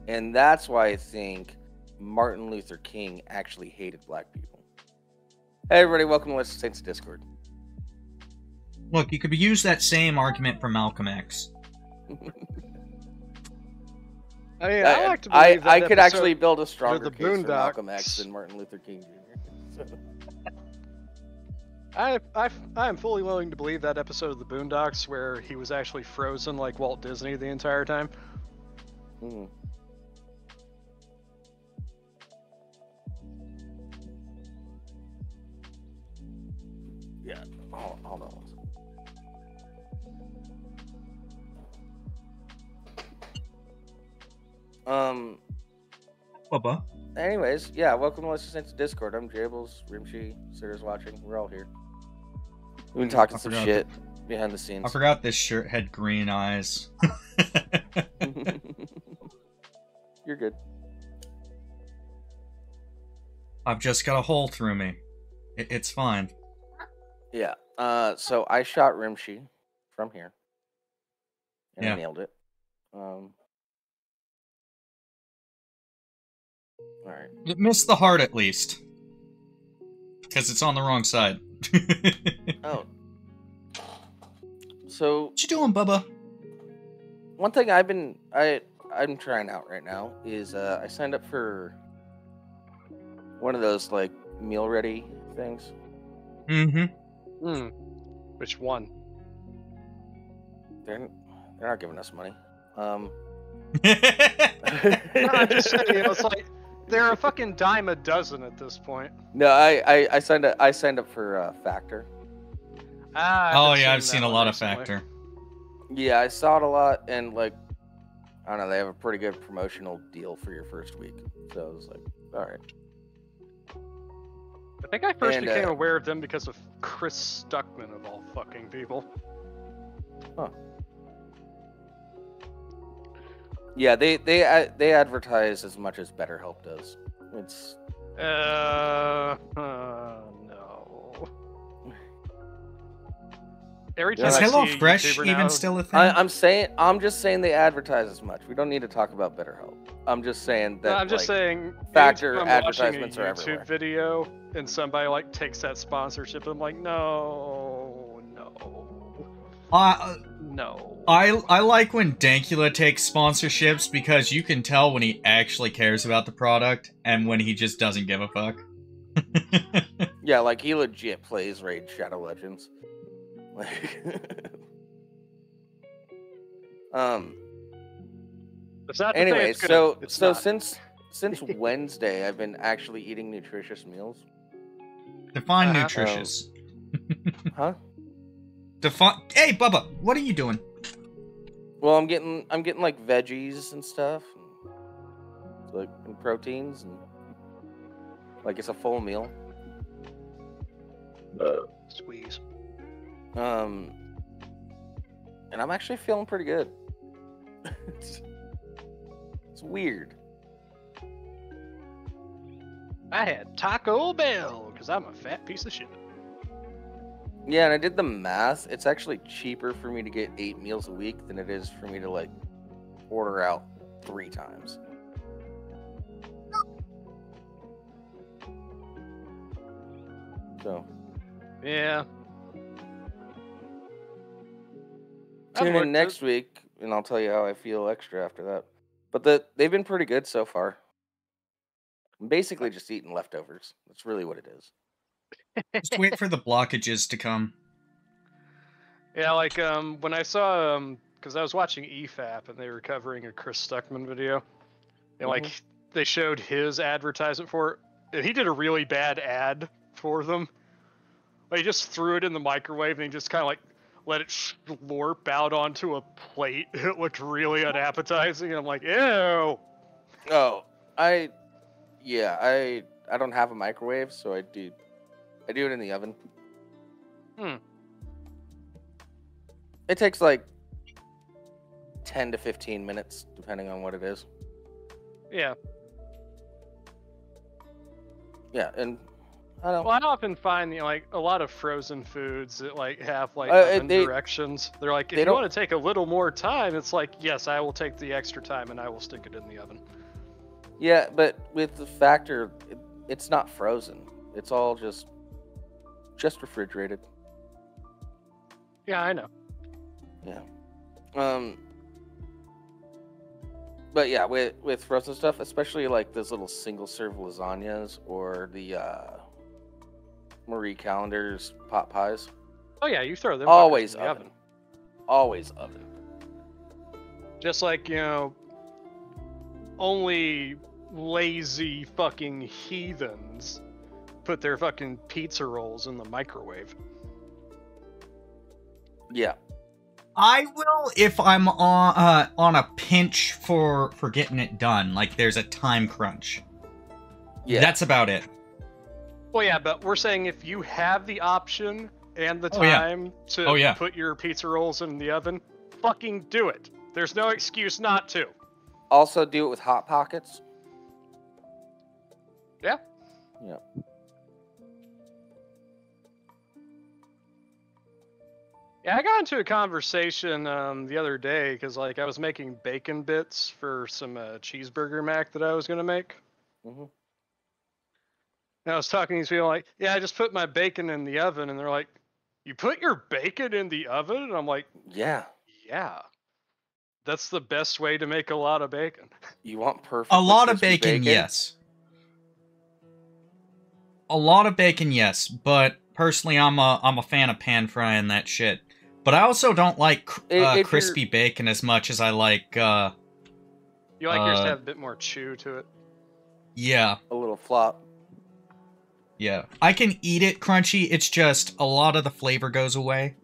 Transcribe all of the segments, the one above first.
And that's why I think Martin Luther King actually hated black people. Hey, everybody, welcome to Let's Saints Discord. Look, you could use that same argument for Malcolm X. I mean, I like to believe that I could actually build a stronger the case for Boondocks. Malcolm X than Martin Luther King Jr. So. I am fully willing to believe that episode of the Boondocks where he was actually frozen like Walt Disney the entire time. Mm. Yeah, hold on. Bubba. Anyways, yeah, welcome to Let's Saints Discord. I'm Jables, Rimshee, Sitter's watching. We're all here. We've been talking some shit behind the scenes. I forgot this shirt had green eyes. You're good. I've just got a hole through me. It's fine. Yeah. So I shot Rimshee from here. And I nailed it. Alright. It missed the heart at least. Because it's on the wrong side. Oh. So What you doing, Bubba? one thing I'm trying out right now is I signed up for one of those like meal ready things. Mm-hmm. Which one? They're not giving us money. No, I'm just saying, it's like they're a fucking dime a dozen at this point. No, I signed up for Factor. Oh yeah, I've seen a lot of Factor. Yeah, I saw it a lot, and like, I don't know, they have a pretty good promotional deal for your first week. So I was like, all right. I think I first became aware of them because of Chris Stuckman of all fucking people. Huh. Yeah, they advertise as much as BetterHelp does. It's no. Every time Is I see a HelloFresh YouTuber even now, still a thing? I'm just saying they advertise as much. We don't need to talk about BetterHelp. I'm just saying that. No, I'm just saying Factor anytime I'm advertisements watching a are everywhere. YouTube video and somebody like takes that sponsorship, I'm like, no. I like when Dankula takes sponsorships because you can tell when he actually cares about the product and when he just doesn't give a fuck. Yeah, like he legit plays Raid Shadow Legends. Anyway, so since Wednesday, I've been actually eating nutritious meals. Define nutritious. Huh? Hey, Bubba, what are you doing? Well, I'm getting like veggies and stuff, like and proteins, and like it's a full meal. Squeeze. And I'm actually feeling pretty good. It's weird. I had Taco Bell because I'm a fat piece of shit. Yeah, and I did the math. It's actually cheaper for me to get 8 meals a week than it is for me to like order out 3 times. So. Yeah. Tune in next week, and I'll tell you how I feel extra after that. But they've been pretty good so far. I'm basically just eating leftovers. That's really what it is. Just wait for the blockages to come. Yeah, like when I saw because I was watching EFAP and they were covering a Chris Stuckman video, and like they showed his advertisement for it, and he did a really bad ad for them. Like he just threw it in the microwave and he just kind of like let it slurp out onto a plate. It looked really unappetizing, and I'm like, ew. Oh, I don't have a microwave, so I do it in the oven. It takes like 10 to 15 minutes, depending on what it is. Yeah. Yeah, and don't know. Well, I often find like a lot of frozen foods that like have like oven directions. They're like, if you want to take a little more time, it's like, yes, I will take the extra time and I will stick it in the oven. Yeah, but with the factor, it's not frozen. It's all just refrigerated. Yeah, I know. Yeah. But yeah, with frozen stuff, especially like those little single serve lasagnas or the Marie Callender's pot pies. Oh yeah, you throw them always in the oven. Always oven. Just like, you know, only lazy fucking heathens put their fucking pizza rolls in the microwave. Yeah. I will if I'm on a pinch for getting it done. Like there's a time crunch. Yeah. That's about it. Well, yeah, but we're saying if you have the option and the time to put your pizza rolls in the oven, fucking do it. There's no excuse not to. Also, do it with Hot Pockets. Yeah. Yeah. Yeah, I got into a conversation the other day because like I was making bacon bits for some cheeseburger mac that I was gonna make. Mm-hmm. And I was talking to these people like, yeah, I just put my bacon in the oven, and they're like, you put your bacon in the oven? And I'm like, yeah. That's the best way to make a lot of bacon. You want perfect. A lot of bacon, yes. A lot of bacon, yes. But personally, I'm a fan of pan frying that shit. But I also don't like crispy bacon as much as I like. You like yours to have a bit more chew to it. Yeah. A little flop. Yeah. I can eat it crunchy. It's just a lot of the flavor goes away.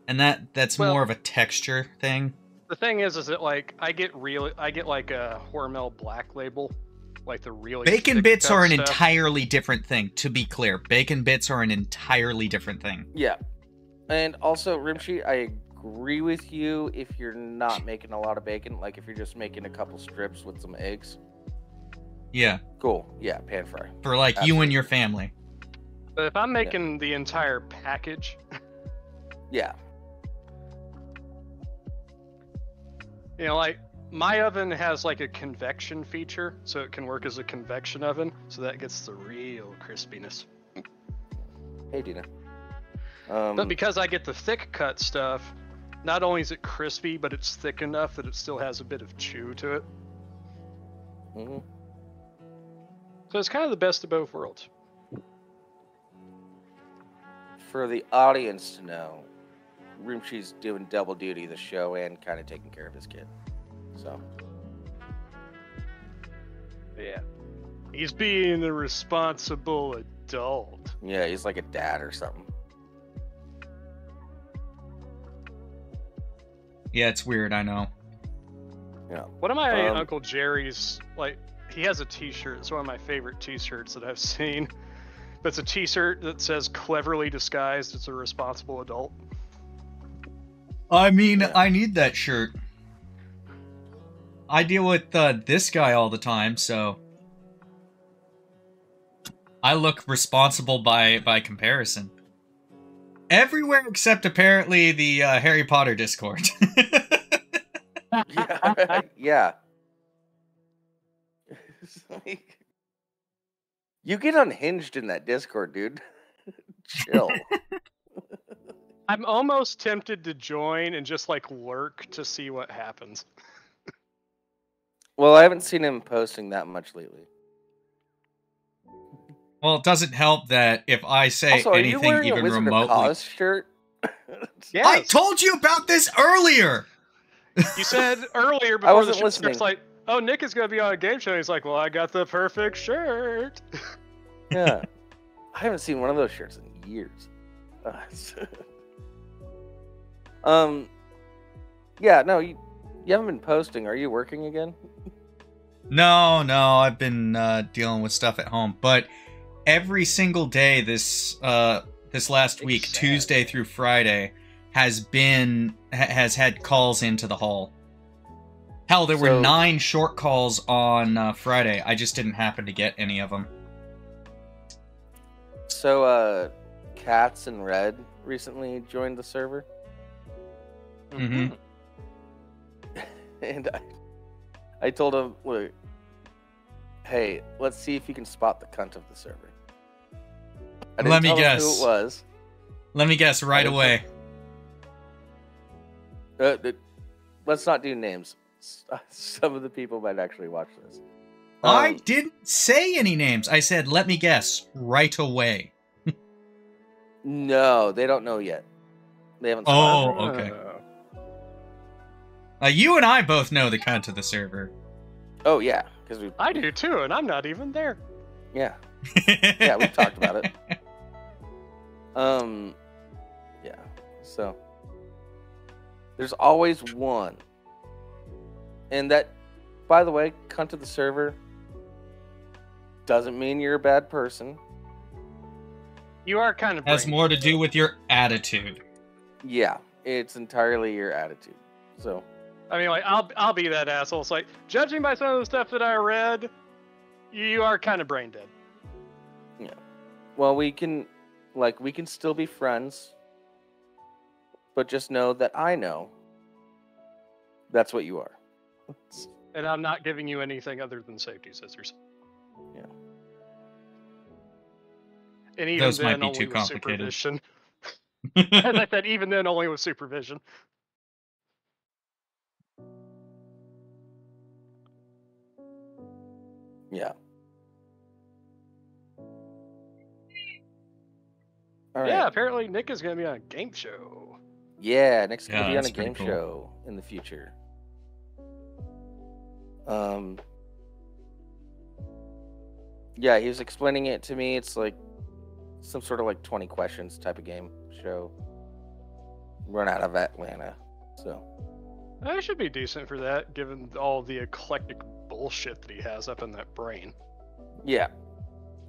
And that's more of a texture thing. The thing is that like I get like a Hormel Black Label, like the really bacon bits are an entirely different thing. To be clear, bacon bits are an entirely different thing. Yeah, and also Rimshee, I agree with you if you're not making a lot of bacon, like if you're just making a couple strips with some eggs. Yeah. Cool. Yeah, pan fry for like you and your family. But if I'm making the entire package, yeah. You know, like, my oven has, like, a convection feature, so it can work as a convection oven, so that gets the real crispiness. Hey, Dina. But because I get the thick cut stuff, not only is it crispy, but it's thick enough that it still has a bit of chew to it. Mm-hmm. So it's kind of the best of both worlds. For the audience to know, Rimshee's doing double duty, the show and kind of taking care of his kid. So. Yeah. He's being a responsible adult. Yeah, he's like a dad or something. Yeah, it's weird, I know. Yeah. One of my Uncle Jerry's, like, he has a t-shirt. It's one of my favorite t-shirts that I've seen. It's a t-shirt that says cleverly disguised as a responsible adult. I mean, I need that shirt. I deal with this guy all the time, so I look responsible by comparison. Everywhere except apparently the Harry Potter Discord. Yeah. Yeah. You get unhinged in that Discord, dude. Chill. I'm almost tempted to join and just like lurk to see what happens. Well, I haven't seen him posting that much lately. Well, it doesn't help that if I say also, anything even remotely. Shirt? Yes. I told you about this earlier. You said earlier before the show starts, like, oh, Nick is going to be on a game show. He's like, well, I got the perfect shirt. Yeah. I haven't seen one of those shirts in years. Yeah, no, you haven't been posting. Are you working again? No, I've been dealing with stuff at home. But every single day this last week, Tuesday through Friday, has had calls into the hall. Hell, there were 9 short calls on Friday. I just didn't happen to get any of them. So, Cats and Red recently joined the server. Mm-hmm. And I told him, look, hey, let's see if you can spot the cunt of the server. I didn't Let me tell him guess. who it was. Let me guess right away. Let's not do names. Some of the people might actually watch this. I didn't say any names. I said, let me guess right away. No, they don't know yet. They haven't Oh, spotted. okay. You and I both know the cunt of the server. Oh, yeah. Because I do too, and I'm not even there. Yeah. Yeah, we've talked about it. Yeah. So there's always one. And that, by the way, cunt of the server doesn't mean you're a bad person. You are kind of Has more to do with your attitude. Yeah, it's entirely your attitude. So I mean, like, I'll be that asshole. It's like, judging by some of the stuff that I read, you are kind of brain dead. Yeah. Well, we can still be friends, but just know that I know that's what you are. And I'm not giving you anything other than safety scissors. Yeah. And even Those then, might be only too with complicated. supervision. As I said, even then, only with supervision. Yeah. All right. Yeah, apparently Nick is going to be on a game show. Yeah, Nick's gonna Yeah, be on a that's pretty game cool. show in the future. Yeah, he was explaining it to me. It's like some sort of like 20 questions type of game show. Run out of Atlanta. So That should be decent for that, given all the eclectic bullshit that he has up in that brain. yeah.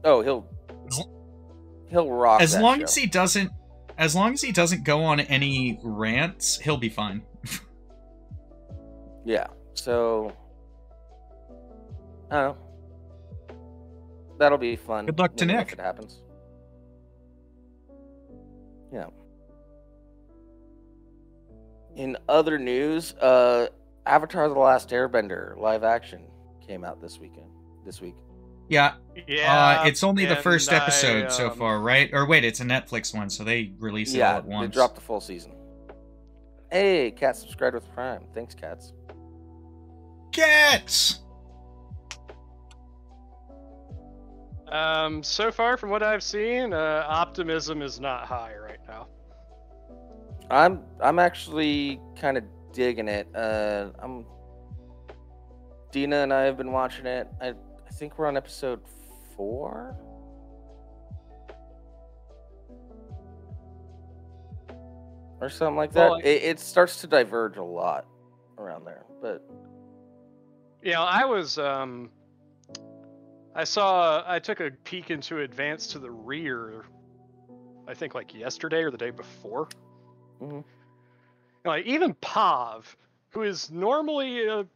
Oh, he'll rock As that long show. as long as he doesn't go on any rants, he'll be fine. Yeah. So I don't know. That'll be fun. Good luck to when Nick. If it happens. Yeah. In other news, Avatar: The Last Airbender live action came out this week. Yeah. Yeah. It's only the and first episode so I, far, right? Or wait, it's a Netflix one, so they release it all Yeah, at once. they dropped the full season. Hey, Cat subscribed with Prime. Thanks, Cats. Cats! So far from what I've seen, optimism is not high right now. I'm actually kind of digging it. Dina and I have been watching it. I think we're on episode 4. Or something like that. Well, It starts to diverge a lot around there, but I took a peek into Advance to the Rear, I think like yesterday or the day before. Mhm. Like, even Pav, who is normally a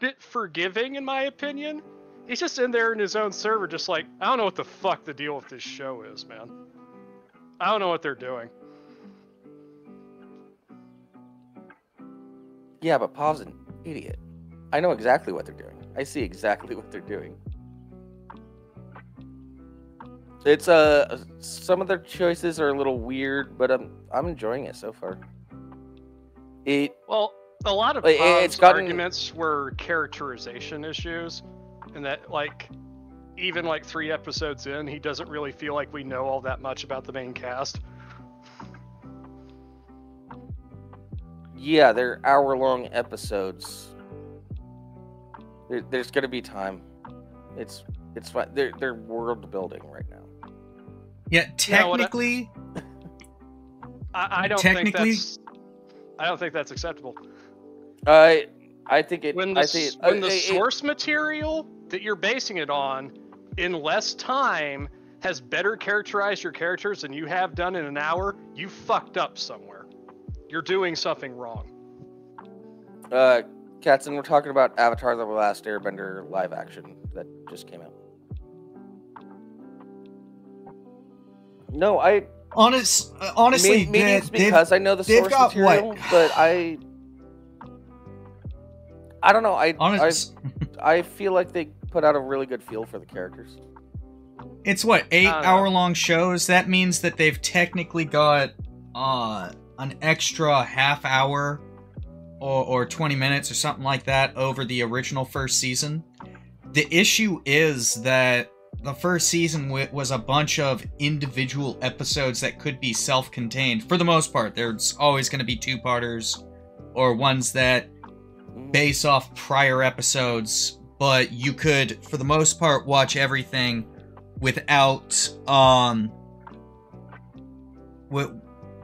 bit forgiving in my opinion, he's just in there in his own server just like, I don't know what the fuck the deal with this show is, man. I don't know what they're doing. yeah, but Pav's an idiot. I know exactly what they're doing. I see exactly what they're doing. It's some of their choices are a little weird, but I'm enjoying it so far. Well, a lot of It's Pav's gotten- arguments were characterization issues, and that, like, even like 3 episodes in, he doesn't really feel like we know all that much about the main cast. Yeah, they're hour-long episodes. There's gonna be time. It's fine. They're world building right now. Yeah, technically, I don't Technically- think that's acceptable. I think it. When I the, think when the source material that you're basing it on in less time has better characterized your characters than you have done in an hour, you fucked up somewhere. You're doing something wrong. Katzen, we're talking about Avatar: The Last Airbender live action that just came out. No, honestly, maybe it's because I know the source material, but I don't know. I feel like they put out a really good feel for the characters. It's what, 8-hour-long shows? That means that they've technically got an extra half hour or 20 minutes or something like that over the original first season. The issue is that the first season was a bunch of individual episodes that could be self-contained. For the most part, there's always going to be two-parters or ones that base off prior episodes, but you could, for the most part, watch everything without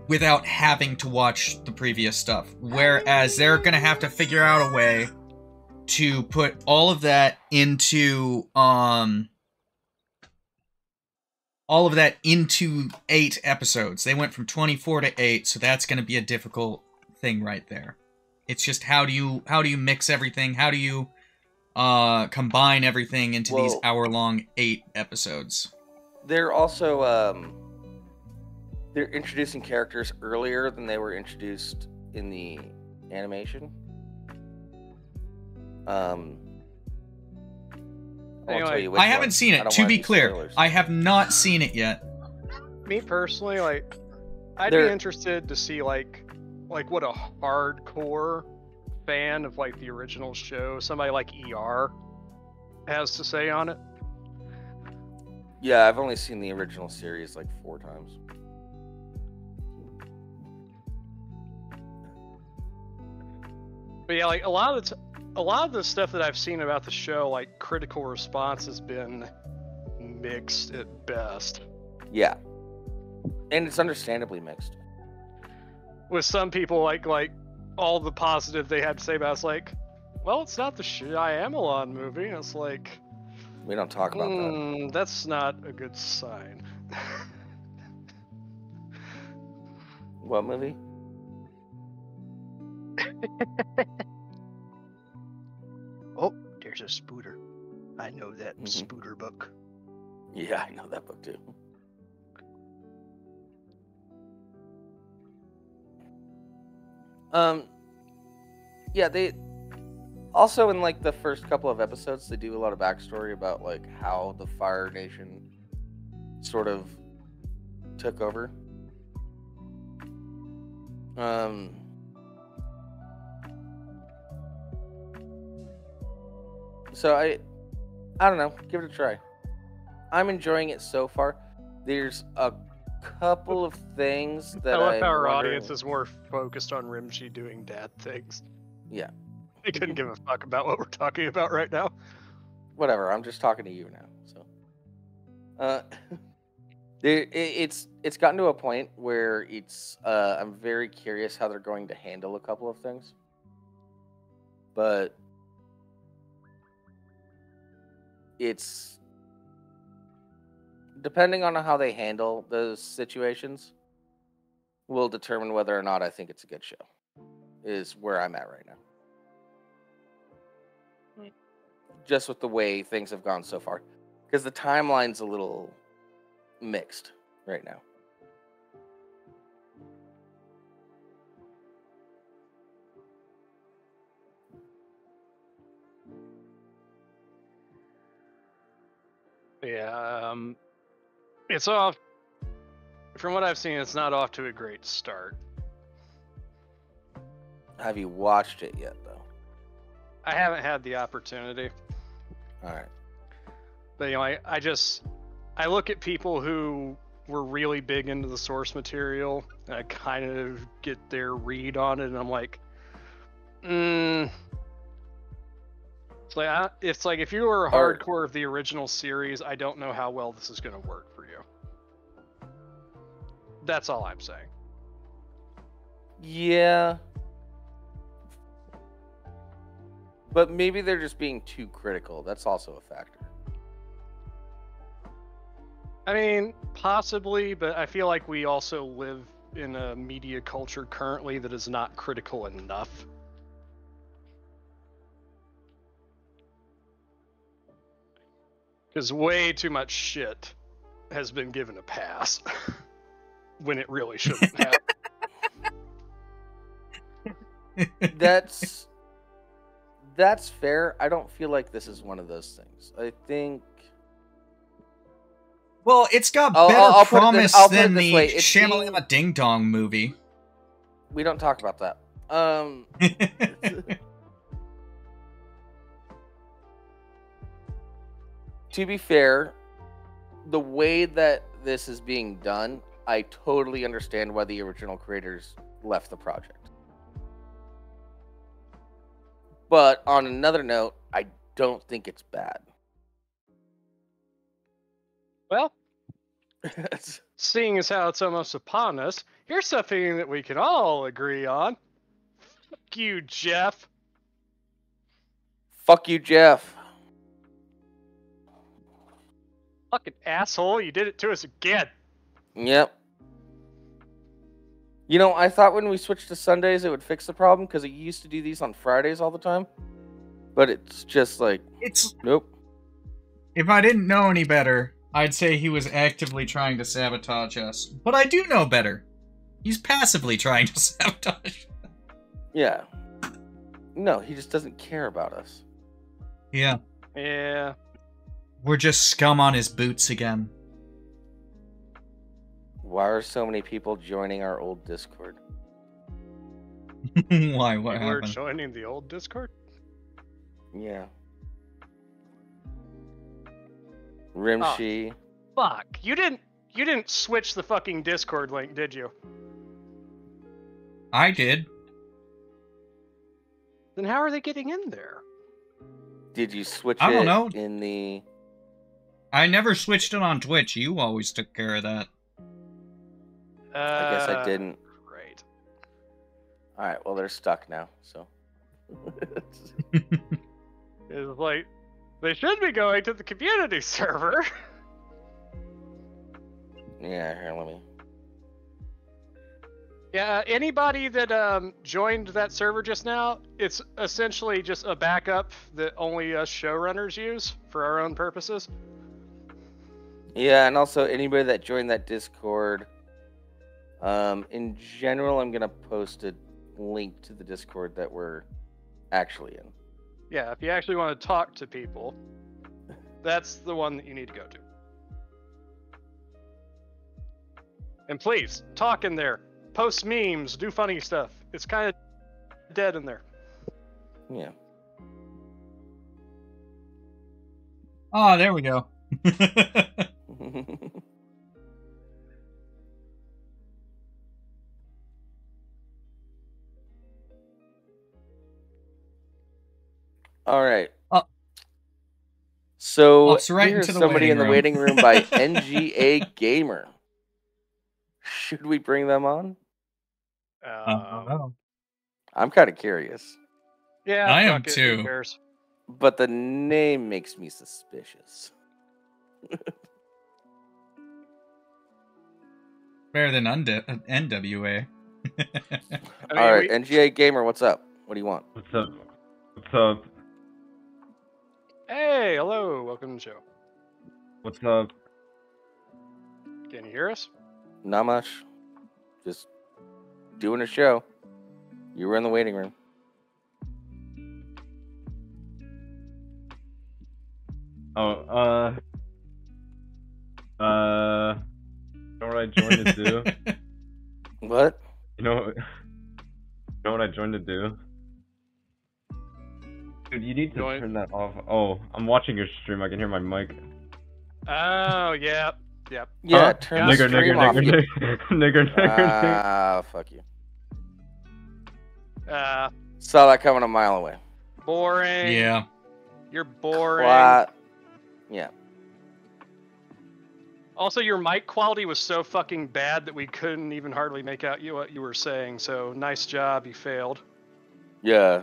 without having to watch the previous stuff. Whereas they're going to have to figure out a way to put all of that into 8 episodes. They went from 24 to 8, so that's going to be a difficult thing right there. It's just how do you mix everything? How do you combine everything into these hour-long 8 episodes? They're also they're introducing characters earlier than they were introduced in the animation. Anyway, I haven't seen it. To be clear, spoilers. I have not seen it yet. Me personally, like, I'd be interested to see like what a hardcore fan of like the original show, somebody like ER, has to say on it. Yeah, I've only seen the original series like 4 times. But yeah, like a lot of the stuff that I've seen about the show, like critical response has been mixed at best. Yeah, and it's understandably mixed. With some people, like all the positive they had to say about it's like, well, it's not the Shyamalan movie. And it's like, we don't talk about that. That's not a good sign. What movie? Oh, there's a Spooter. I know that Spooter book. Yeah, I know that book too. Yeah, they also in like the first couple of episodes they do a lot of backstory about like how the Fire Nation sort of took over. So I don't know, give it a try. I'm enjoying it so far. There's a couple of things that I love how our audience is more focused on Rimshee doing dad things. Yeah. They couldn't give a fuck about what we're talking about right now. Whatever, I'm just talking to you now. So it's gotten to a point where it's I'm very curious how they're going to handle a couple of things. But it's depending on how they handle those situations will determine whether or not I think it's a good show. Is where I'm at right now. Just with the way things have gone so far. Because the timeline's a little mixed right now. Yeah, it's off. From what I've seen, it's not off to a great start. Have you watched it yet, though? I haven't had the opportunity. All right. But, you know, I look at people who were really big into the source material, and I kind of get their read on it, and I'm like, It's like if you were a hardcore of the original series, I don't know how well this is going to work for you. That's all I'm saying. Yeah. But maybe they're just being too critical. That's also a factor. I mean, possibly, but I feel like we also live in a media culture currently that is not critical enough. Because way too much shit has been given a pass when it really shouldn't have. That's fair. I don't feel like this is one of those things. I think. Well, it's got I'll better put it promise I'll put it than this the way. It's Shamalama Ding Dong movie. We don't talk about that. To be fair, the way that this is being done, I totally understand why the original creators left the project. But on another note, I don't think it's bad. Well, seeing as how it's almost upon us, here's something that we can all agree on. Fuck you, Jeff. Fuck you, Jeff. Fucking asshole, you did it to us again. Yep. You know, I thought when we switched to Sundays it would fix the problem because it used to do these on Fridays all the time. But it's just like, nope. If I didn't know any better, I'd say he was actively trying to sabotage us. But I do know better. He's passively trying to sabotage. Yeah. No, he just doesn't care about us. Yeah. Yeah. We're just scum on his boots again. Why are so many people joining our old Discord? Why? What We're happened? joining the old Discord? Yeah. Rimshee. Fuck. You didn't switch the fucking Discord link, did you? I did. Then how are they getting in there? Did you switch I don't know. in the... I never switched it on Twitch. You always took care of that. I guess I didn't. Right. Alright, well, they're stuck now, so... It's like, they should be going to the community server. Yeah, here, let me... Yeah, anybody that joined that server just now, it's essentially just a backup that only us showrunners use for our own purposes. Yeah, and also anybody that joined that Discord, in general, I'm going to post a link to the Discord that we're actually in. Yeah, if you actually want to talk to people, that's the one that you need to go to. And please, talk in there. Post memes, do funny stuff. It's kind of dead in there. Yeah. Oh, there we go. All right. So So right here's into the somebody in the waiting waiting room by NGA Gamer. Should we bring them on? I'm kind of curious, Yeah, I am fuck it, too. Who cares? but the name makes me suspicious. Better than NWA. All right, NGA Gamer, what's up? What do you want? What's up? What's up? Hey, hello, welcome to the show. What's up? Can you hear us? Not much. Just doing a show. You were in the waiting room. Oh, you know what I joined to do? What? You know what I joined to do? Dude, you need to turn that off. Oh, I'm watching your stream. I can hear my mic. Oh, yeah. Yep. Yeah, Huh? turn the Nigger, stream off. nigger. Ah, fuck you. Uh, Saw that coming a mile away. boring. Yeah. You're boring. Yeah. Also, your mic quality was so fucking bad that we couldn't even hardly make out what you were saying. So, nice job. You failed. Yeah.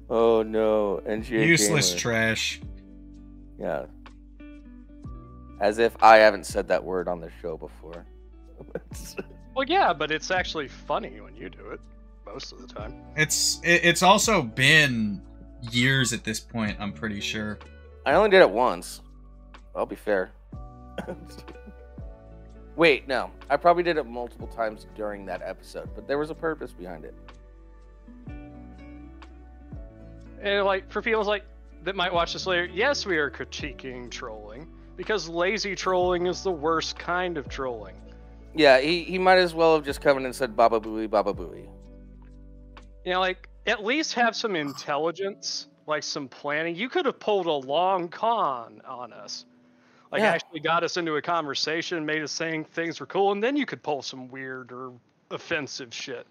Oh no, NGA Useless Gamer. trash. Yeah. As if I haven't said that word on the show before. Well, yeah, but it's actually funny when you do it most of the time. It's also been years at this point, I'm pretty sure. I only did it once. I'll be fair. Wait, no. I probably did it multiple times during that episode, but there was a purpose behind it. And like for people like that might watch this later, yes, we are critiquing trolling because lazy trolling is the worst kind of trolling. Yeah, he might as well have just come in and said Baba Booey, Baba Booey. You know, like at least have some intelligence, like some planning. You could have pulled a long con on us. Like actually got us into a conversation, made us think things were cool, and then you could pull some weird or offensive shit.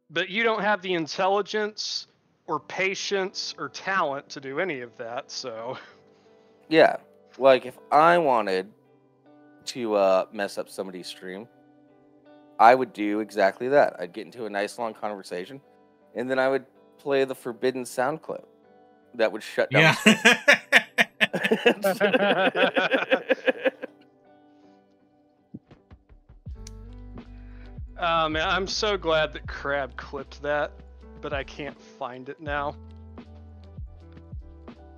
But you don't have the intelligence or patience or talent to do any of that, so... Yeah, like if I wanted to mess up somebody's stream, I would do exactly that. I'd get into a nice long conversation, and then I would play the forbidden sound clip that would shut down the stream. Man, I'm so glad that Crab clipped that, but I can't find it now.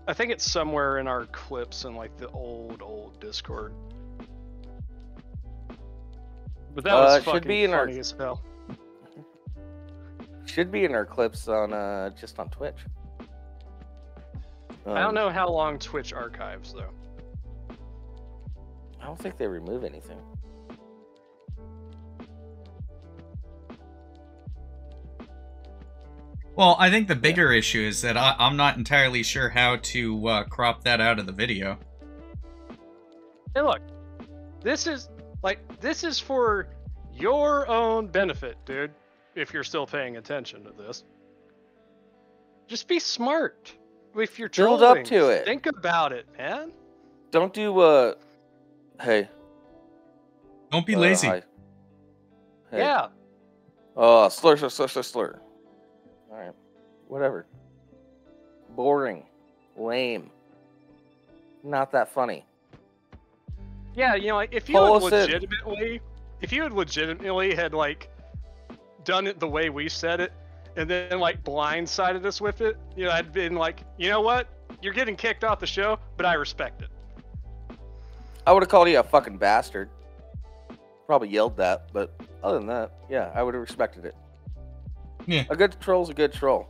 I think it's somewhere in our clips in like the old Discord. But that was fucking should be in funny as hell. Should be in our clips on just on Twitch. I don't know how long Twitch archives though. I don't think they remove anything. Well, I think the bigger issue is that I'm not entirely sure how to crop that out of the video. Hey, look, this is for your own benefit, dude. If you're still paying attention to this, just be smart. If you're trolling, build up to it. Think about it, man. Don't do hey. Don't be lazy. Hi. Hey. Yeah. Slur. Alright. Whatever. Boring. Lame. Not that funny. Yeah, you know, like if you had legitimately had like done it the way we said it, and then like blindsided us with it, you know, I'd been like, you know what? You're getting kicked off the show, but I respect it. I would have called you a fucking bastard. Probably yelled that, but other than that, yeah, I would have respected it. Yeah. A good troll's a good troll.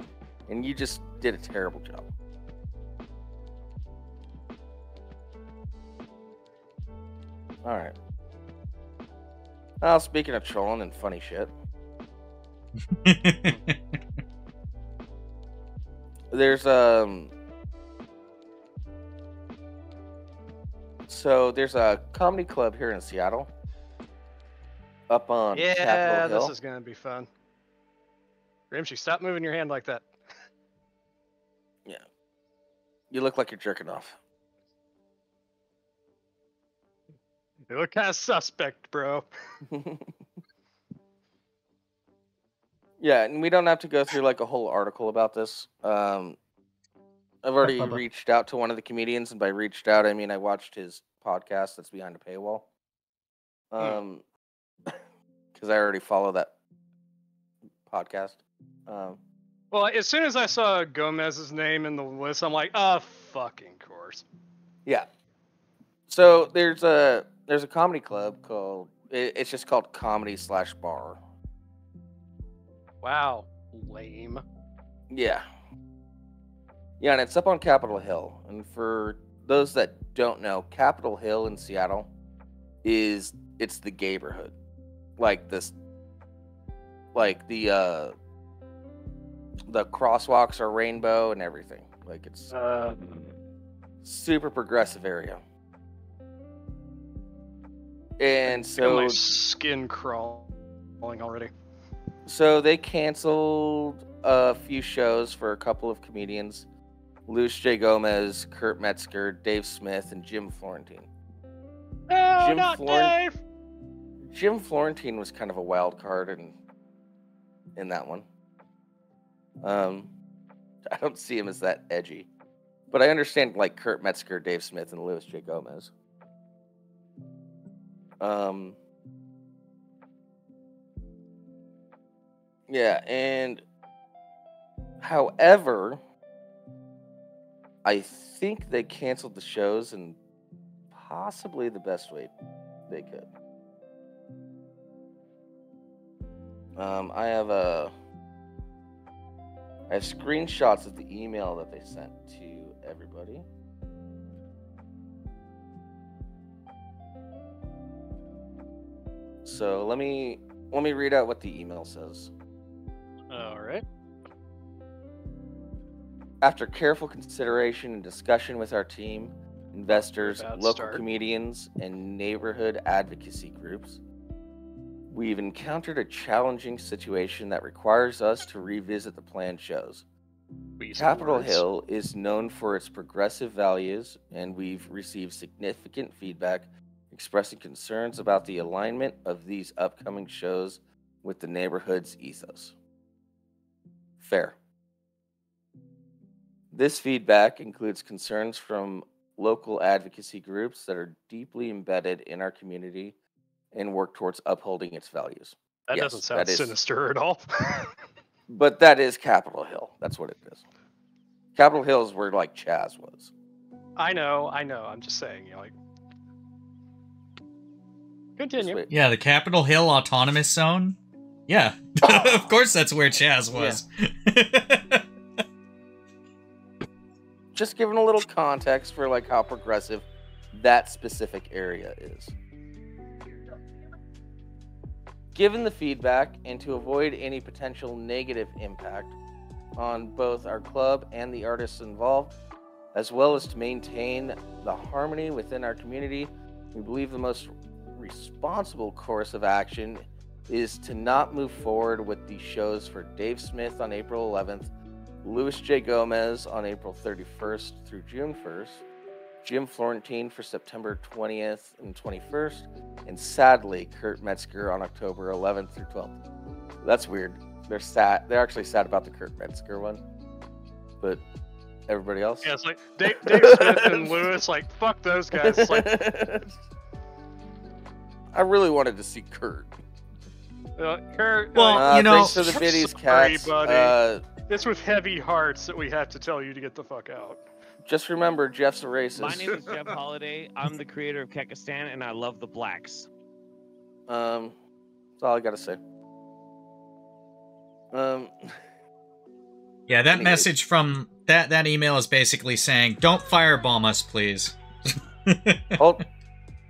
And you just did a terrible job. Alright. Well, speaking of trolling and funny shit. There's so there's a comedy club here in Seattle. Up on Capitol Hill. This is gonna be fun. Rimshee, stop moving your hand like that. Yeah. You look like you're jerking off. You look kind of suspect, bro. Yeah, and we don't have to go through like a whole article about this. I've already reached out to one of the comedians, and by reached out, I mean I watched his podcast that's behind a paywall. Because I already follow that podcast. Well, as soon as I saw Gomez's name in the list, I'm like, oh, fucking course. Yeah. So there's a comedy club called it's just called Comedy/Bar. Wow, lame. Yeah. Yeah, and it's up on Capitol Hill. And for those that don't know, Capitol Hill in Seattle it's the gayborhood. Like this, like the crosswalks are rainbow and everything. Like it's super progressive area. And so my skin crawling already. So they canceled a few shows for a couple of comedians. Luis J. Gomez, Kurt Metzger, Dave Smith, and Jim Florentine. No, not Dave! Jim Florentine was kind of a wild card in that one. I don't see him as that edgy. But I understand like Kurt Metzger, Dave Smith, and Luis J. Gomez. Yeah, and however, I think they canceled the shows in possibly the best way they could. I have screenshots of the email that they sent to everybody. So let me read out what the email says. All right. After careful consideration and discussion with our team, investors, local start. comedians, and neighborhood advocacy groups, we've encountered a challenging situation that requires us to revisit the planned shows. Capitol Hill is known for its progressive values, and we've received significant feedback expressing concerns about the alignment of these upcoming shows with the neighborhood's ethos. Fair. This feedback includes concerns from local advocacy groups that are deeply embedded in our community and work towards upholding its values. That Yes, doesn't sound that is- sinister at all. But that is Capitol Hill. That's what it is. Capitol Hill is where, like, Chaz was. I know. I'm just saying, like. Continue. Just wait. Yeah, the Capitol Hill Autonomous Zone. Yeah, of course that's where Chaz was. Just giving a little context for, like, how progressive that specific area is. Given the feedback, and to avoid any potential negative impact on both our club and the artists involved, as well as to maintain the harmony within our community, we believe the most responsible course of action is to not move forward with the shows for Dave Smith on April 11th, Louis J. Gomez on April 31st through June 1st, Jim Florentine for September 20th and 21st, and sadly, Kurt Metzger on October 11th through 12th. That's weird. They're sad. They're actually sad about the Kurt Metzger one, but everybody else. Yeah, it's like Dave Smith and Lewis, like, fuck those guys. It's like, I really wanted to see Kurt. Kurt, Well, thanks for the biddies, sorry, cats. buddy. It's with heavy hearts that we have to tell you to get the fuck out. Just remember, Jeff's a racist. My name is Jeff Holiday. I'm the creator of Kekistan, and I love the blacks. That's all I gotta say. Yeah, that Anyways. message from that email is basically saying, "Don't firebomb us, please." Oh,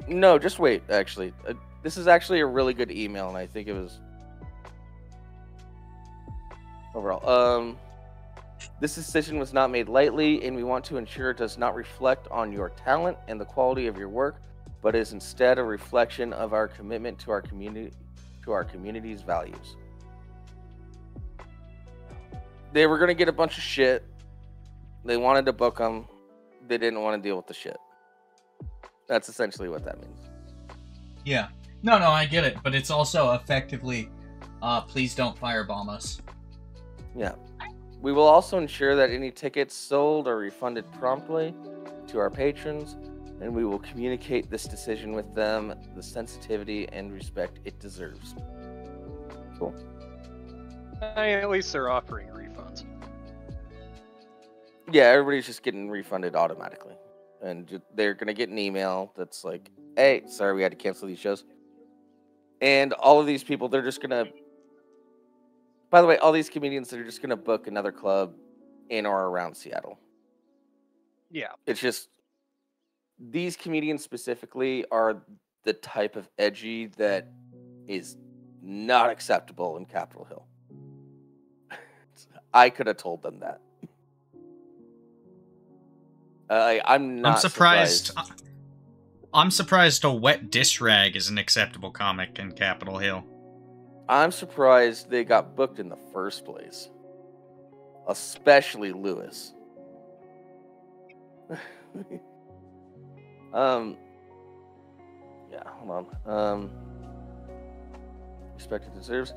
no, just wait. Actually, this is actually a really good email, and I think it was overall. This decision was not made lightly, and we want to ensure it does not reflect on your talent and the quality of your work, but is instead a reflection of our commitment to our community, to our community's values. They were gonna get a bunch of shit. They wanted to book them. They didn't want to deal with the shit. That's essentially what that means. Yeah. No, I get it, but it's also effectively, please don't firebomb us. Yeah. We will also ensure that any tickets sold are refunded promptly to our patrons, and we will communicate this decision with them, the sensitivity and respect it deserves. Cool. At least they're offering refunds. Yeah, everybody's just getting refunded automatically. And they're going to get an email that's like, hey, sorry, we had to cancel these shows. And all of these people, they're just going to... By the way, all these comedians, they're just going to book another club in or around Seattle. Yeah. It's just... These comedians specifically are the type of edgy that is not acceptable in Capitol Hill. I could have told them that. I'm not surprised. I'm surprised a wet dish rag is an acceptable comic in Capitol Hill. I'm surprised they got booked in the first place. Especially Lewis. Yeah, hold on. Respect it deserves.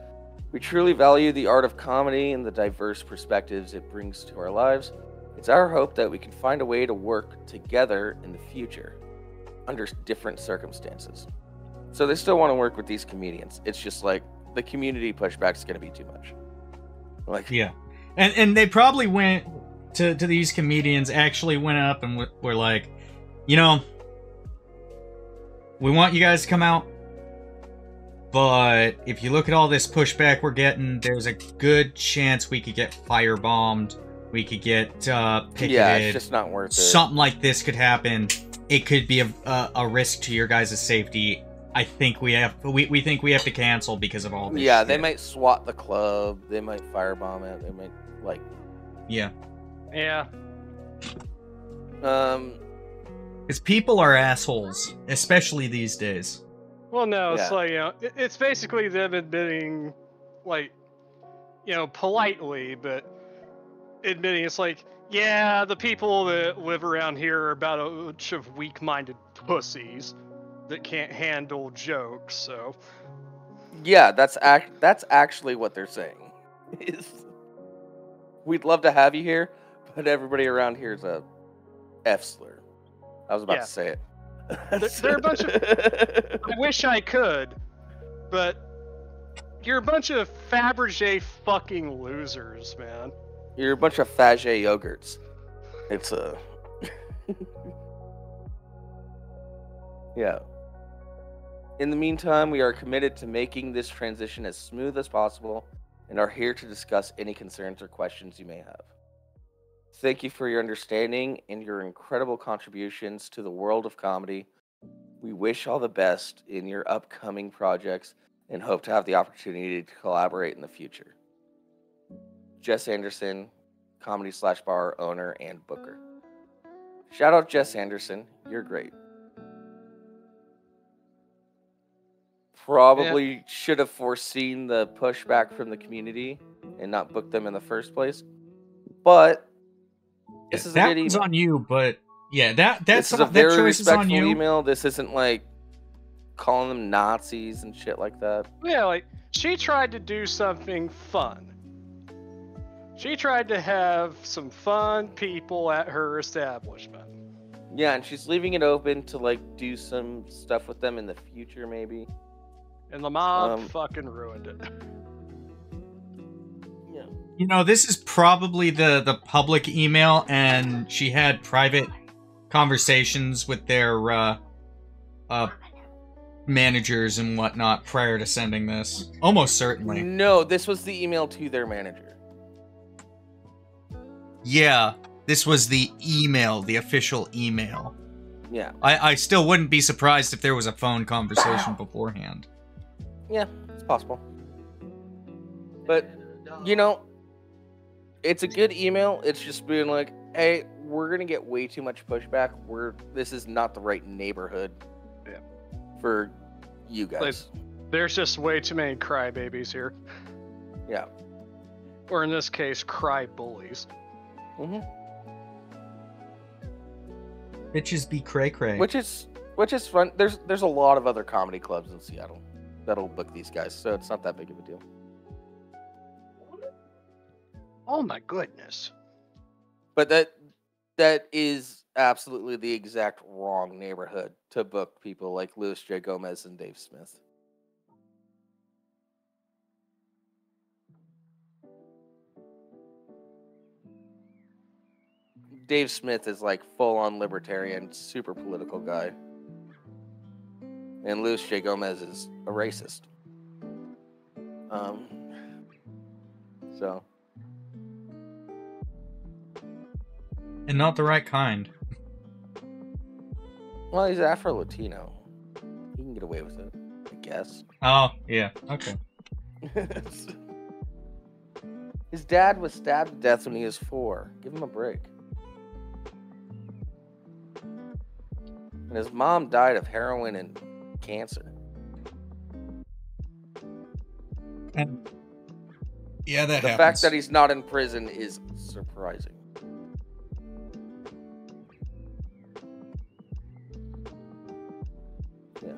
We truly value the art of comedy and the diverse perspectives it brings to our lives. It's our hope that we can find a way to work together in the future under different circumstances. So they still want to work with these comedians. It's just like the community pushback is going to be too much. Like, Yeah. And they probably went to these comedians actually went up and were like, you know, we want you guys to come out, but if you look at all this pushback we're getting, there's a good chance we could get firebombed, we could get picketed. Yeah, it's just not worth it. Something like this could happen. It could be a risk to your guys' safety. I think we think we have to cancel because of all this. Yeah, shit. they might SWAT the club. They might firebomb it. They might like. Yeah. Yeah. Because people are assholes, especially these days. Well, no, it's Yeah. like, you know, it's basically them admitting, like, you know, politely, but admitting it's like, yeah, the people that live around here are about a bunch of weak-minded pussies that can't handle jokes, so. Yeah, that's actually what they're saying. Is we'd love to have you here, but everybody around here is a F slur. I was about Yeah. to say it. They're a bunch of. I wish I could, but you're a bunch of Fabergé fucking losers, man. You're a bunch of Fabergé yogurts. It's a. Yeah. In the meantime, we are committed to making this transition as smooth as possible and are here to discuss any concerns or questions you may have. Thank you for your understanding and your incredible contributions to the world of comedy. We wish all the best in your upcoming projects and hope to have the opportunity to collaborate in the future. Jess Anderson, comedy/bar owner and booker. Shout out Jess Anderson, you're great. Probably should have foreseen the pushback from the community and not booked them in the first place. But this is a good one's email. on you, but yeah, This that's is a that very choice is on respectful you. email. This isn't like calling them Nazis and shit like that. Yeah, like, she tried to do something fun. She tried to have some fun people at her establishment. Yeah, and she's leaving it open to like do some stuff with them in the future, maybe. And the mob fucking ruined it. Yeah. You know, this is probably the public email, and she had private conversations with their managers and whatnot prior to sending this. Almost certainly. No, this was the email to their manager. Yeah, this was the email, the official email. Yeah. I still wouldn't be surprised if there was a phone conversation beforehand. Yeah, it's possible. But, you know, it's a good email. It's just being like, hey, we're going to get way too much pushback. This is not the right neighborhood for you guys. There's just way too many crybabies here. Yeah. Or in this case, cry bullies. Mm-hmm. Bitches be cray cray. Which is fun. There's a lot of other comedy clubs in Seattle that'll book these guys, so it's not that big of a deal. Oh my goodness. But that is absolutely the exact wrong neighborhood to book people like Louis J. Gomez and Dave Smith. Dave Smith is like full-on libertarian, super political guy. And Louis J. Gomez is a racist. So. And not the right kind. Well, he's Afro-Latino. He can get away with it, I guess. Oh, yeah, okay. His dad was stabbed to death when he was 4. Give him a break. And his mom died of heroin and cancer. And yeah, that The happens. fact that he's not in prison is surprising. Yeah.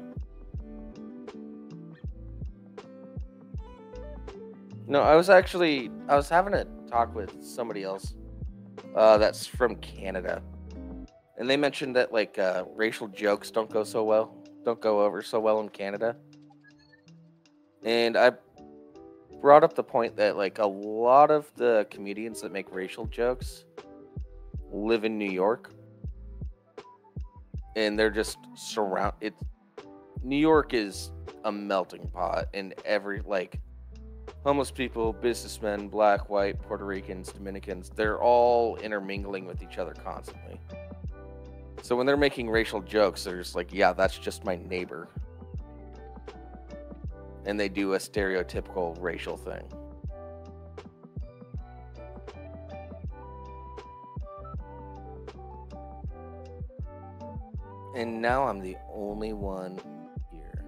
No, I was having a talk with somebody else that's from Canada. And they mentioned that like racial jokes don't go over so well in Canada. And I brought up the point that like a lot of the comedians that make racial jokes live in New York, and they're just New York is a melting pot, and homeless people, businessmen, black, white, Puerto Ricans, Dominicans, they're all intermingling with each other constantly. So when they're making racial jokes, they're just like, yeah, that's just my neighbor. And they do a stereotypical racial thing. And now I'm the only one here.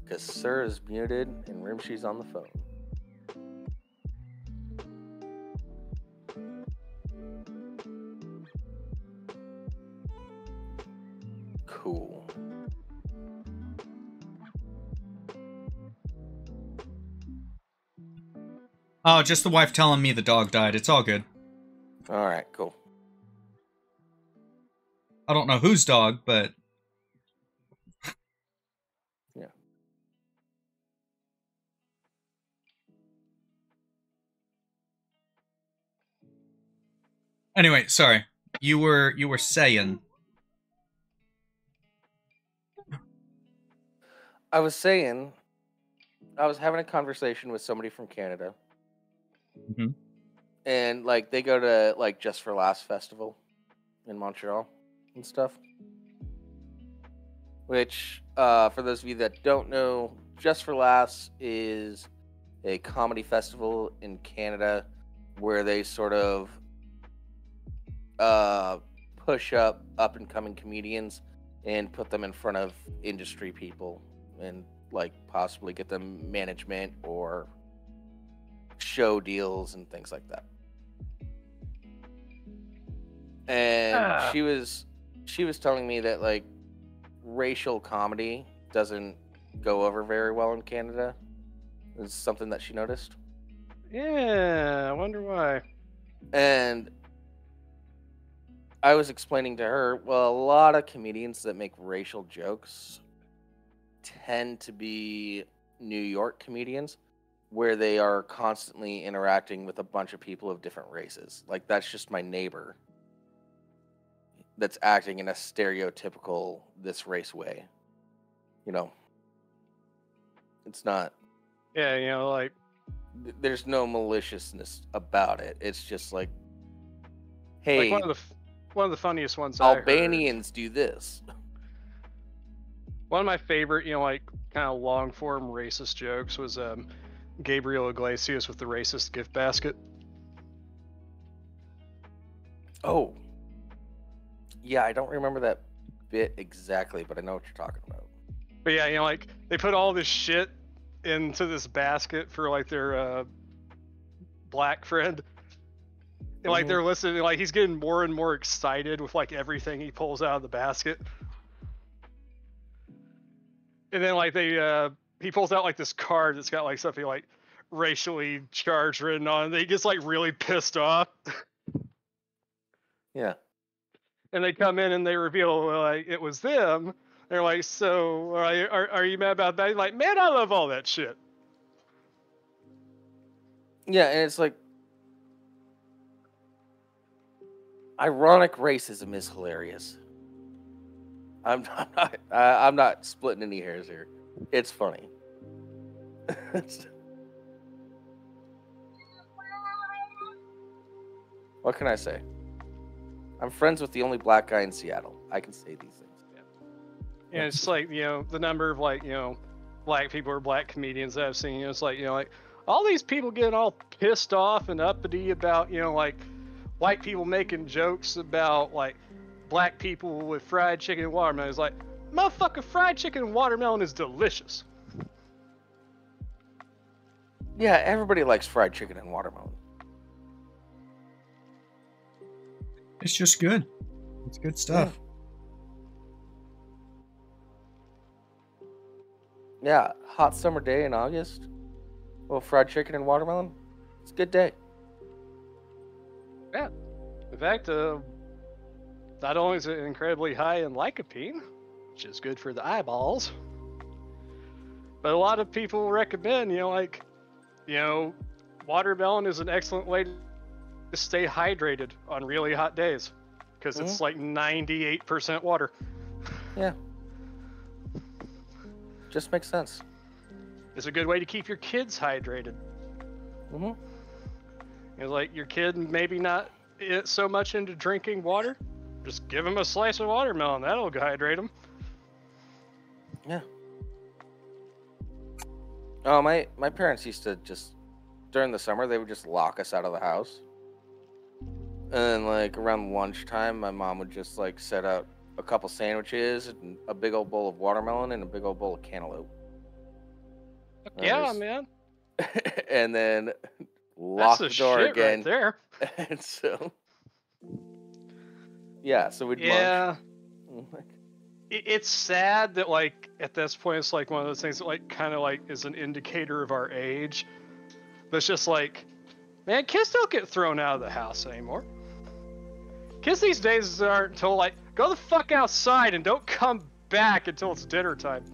Because Sir is muted and Rimshee's on the phone. Cool. Oh, just the wife telling me the dog died. It's all good. Alright, cool. I don't know whose dog, but... Yeah. Anyway, sorry. You were saying... I was saying, I was having a conversation with somebody from Canada. Mm-hmm. And, they go to, Just for Laughs Festival in Montreal and stuff. Which, for those of you that don't know, Just for Laughs is a comedy festival in Canada where they sort of push up-and-coming comedians and put them in front of industry people and, possibly get them management or show deals and things like that. And she was telling me that racial comedy doesn't go over very well in Canada. It's something that she noticed. Yeah, I wonder why. And I was explaining to her, well, a lot of comedians that make racial jokes tend to be New York comedians, where they are constantly interacting with a bunch of people of different races. That's just my neighbor that's acting in a stereotypical this race way. It's not... Yeah, there's no maliciousness about it. It's just hey, one of the funnious ones Albanians do this. One of my favorite, kind of long form racist jokes was Gabriel Iglesias with the racist gift basket. Oh. Yeah, I don't remember that bit exactly, but I know what you're talking about. But yeah, they put all this shit into this basket for their black friend. And they're listening, he's getting more and more excited with everything he pulls out of the basket. And then he pulls out this card that's got something racially charged written on it. And he gets really pissed off. Yeah. And they come in and they reveal it was them. They're so are you mad about that? He's man, I love all that shit. Yeah, and it's ironic racism is hilarious. I'm not splitting any hairs here. It's funny. What can I say? I'm friends with the only black guy in Seattle. I can say these things. Yeah, it's the number of black people or black comedians that I've seen. It's all these people getting all pissed off and uppity about white people making jokes about black people with fried chicken and watermelon. It's motherfucker, fried chicken and watermelon is delicious. Yeah, everybody likes fried chicken and watermelon. It's just good. It's good stuff. Yeah, hot summer day in August. Well, fried chicken and watermelon. It's a good day. Yeah. In fact, not only is it incredibly high in lycopene, which is good for the eyeballs, but a lot of people recommend, watermelon is an excellent way to stay hydrated on really hot days because it's like 98% water. Yeah. Just makes sense. It's a good way to keep your kids hydrated. Mm-hmm. It's like your kid maybe not so much into drinking water. Just give them a slice of watermelon. That'll hydrate them. Yeah. Oh, my parents used to just, during the summer, they would just lock us out of the house. And then, like, around lunchtime, my mom would just, like, set out a couple sandwiches, and a big old bowl of watermelon, and a big old bowl of cantaloupe. Yeah, man. And then lock the door shit again. Right there. And so, yeah, so we'd Yeah. munch. It's sad that, like, at this point, it's like one of those things that, like, kind of like is an indicator of our age. But it's just like, man, kids don't get thrown out of the house anymore. Kids these days aren't until, like, go the fuck outside and don't come back until it's dinner time.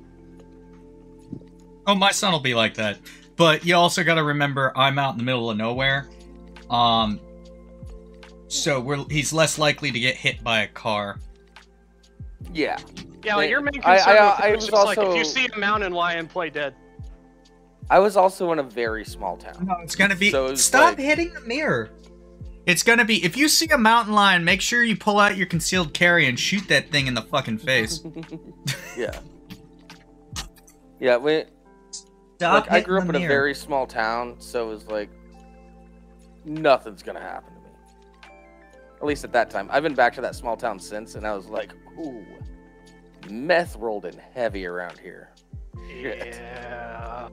Oh, my son will be like that. But you also got to remember, I'm out in the middle of nowhere. So he's less likely to get hit by a car. Yeah. Yeah, like, your main concern is just like, if you see a mountain lion, play dead. I was also in a very small town. No, it's gonna be... So Stop like, hitting the mirror. It's gonna be... If you see a mountain lion, make sure you pull out your concealed carry and shoot that thing in the fucking face. Yeah. Yeah, Stop I grew up in a very small town, so it was like, nothing's gonna happen to me. At least at that time. I've been back to that small town since, and I was like, ooh, meth rolled in heavy around here. Shit. Yeah.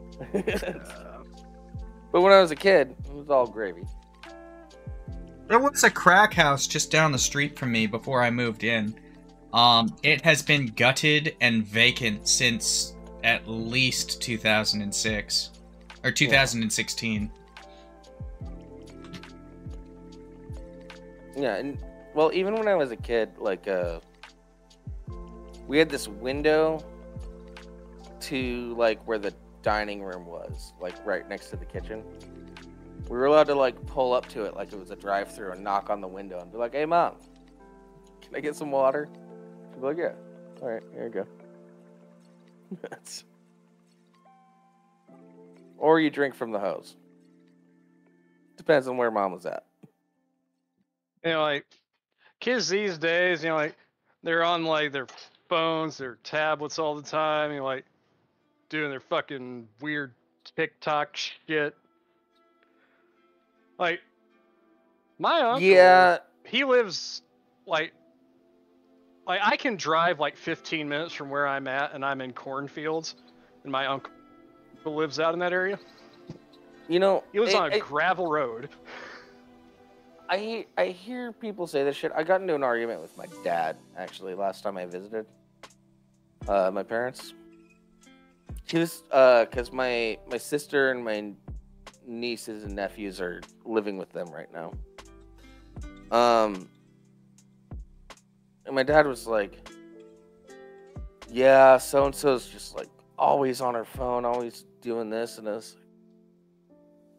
But when I was a kid, it was all gravy. There was a crack house just down the street from me before I moved in. It has been gutted and vacant since at least 2006. Or 2016. Yeah, and well, even when I was a kid, like, we had this window to, like, where the dining room was, like, right next to the kitchen. We were allowed to, like, pull up to it like it was a drive-thru and knock on the window and be like, hey, Mom, can I get some water? She'd be like, yeah. All right, here you go. Or you drink from the hose. Depends on where Mom was at. You know, like, kids these days, you know, like, they're on, like, their phones, their tablets all the time, you know, like, doing their fucking weird TikTok shit. Like, my uncle, he lives, like, I can drive, like, 15 minutes from where I'm at, and I'm in cornfields, and my uncle lives out in that area. You know, he lives on a gravel road. I hear people say this shit. I got into an argument with my dad, actually, last time I visited my parents. He was, because my sister and my nieces and nephews are living with them right now. And my dad was like, yeah, so-and-so's just, like, always on her phone, always doing this, and I was like,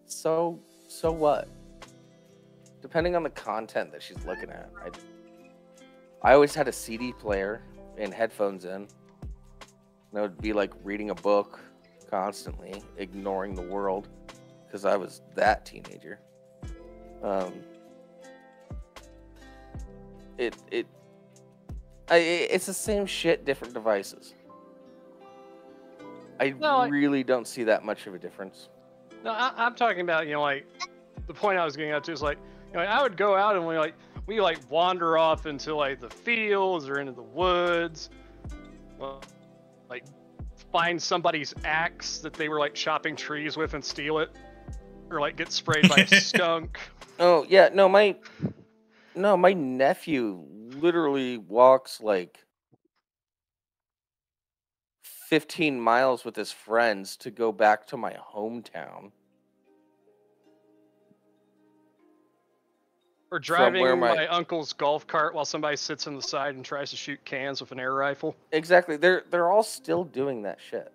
so what? Depending on the content that she's looking at. I always had a CD player and headphones in. And I would be like reading a book constantly, ignoring the world, because I was that teenager. It's the same shit, different devices. I really don't see that much of a difference. No, I'm talking about, you know, like, the point I was getting at too is like, you know, I would go out and we wander off into, like, the fields or into the woods, like, find somebody's axe that they were, like, chopping trees with and steal it, or, like, get sprayed by a skunk. Oh yeah, no, my nephew literally walks like 15 miles with his friends to go back to my hometown. Or driving my uncle's golf cart while somebody sits on the side and tries to shoot cans with an air rifle. Exactly. They're all still doing that shit.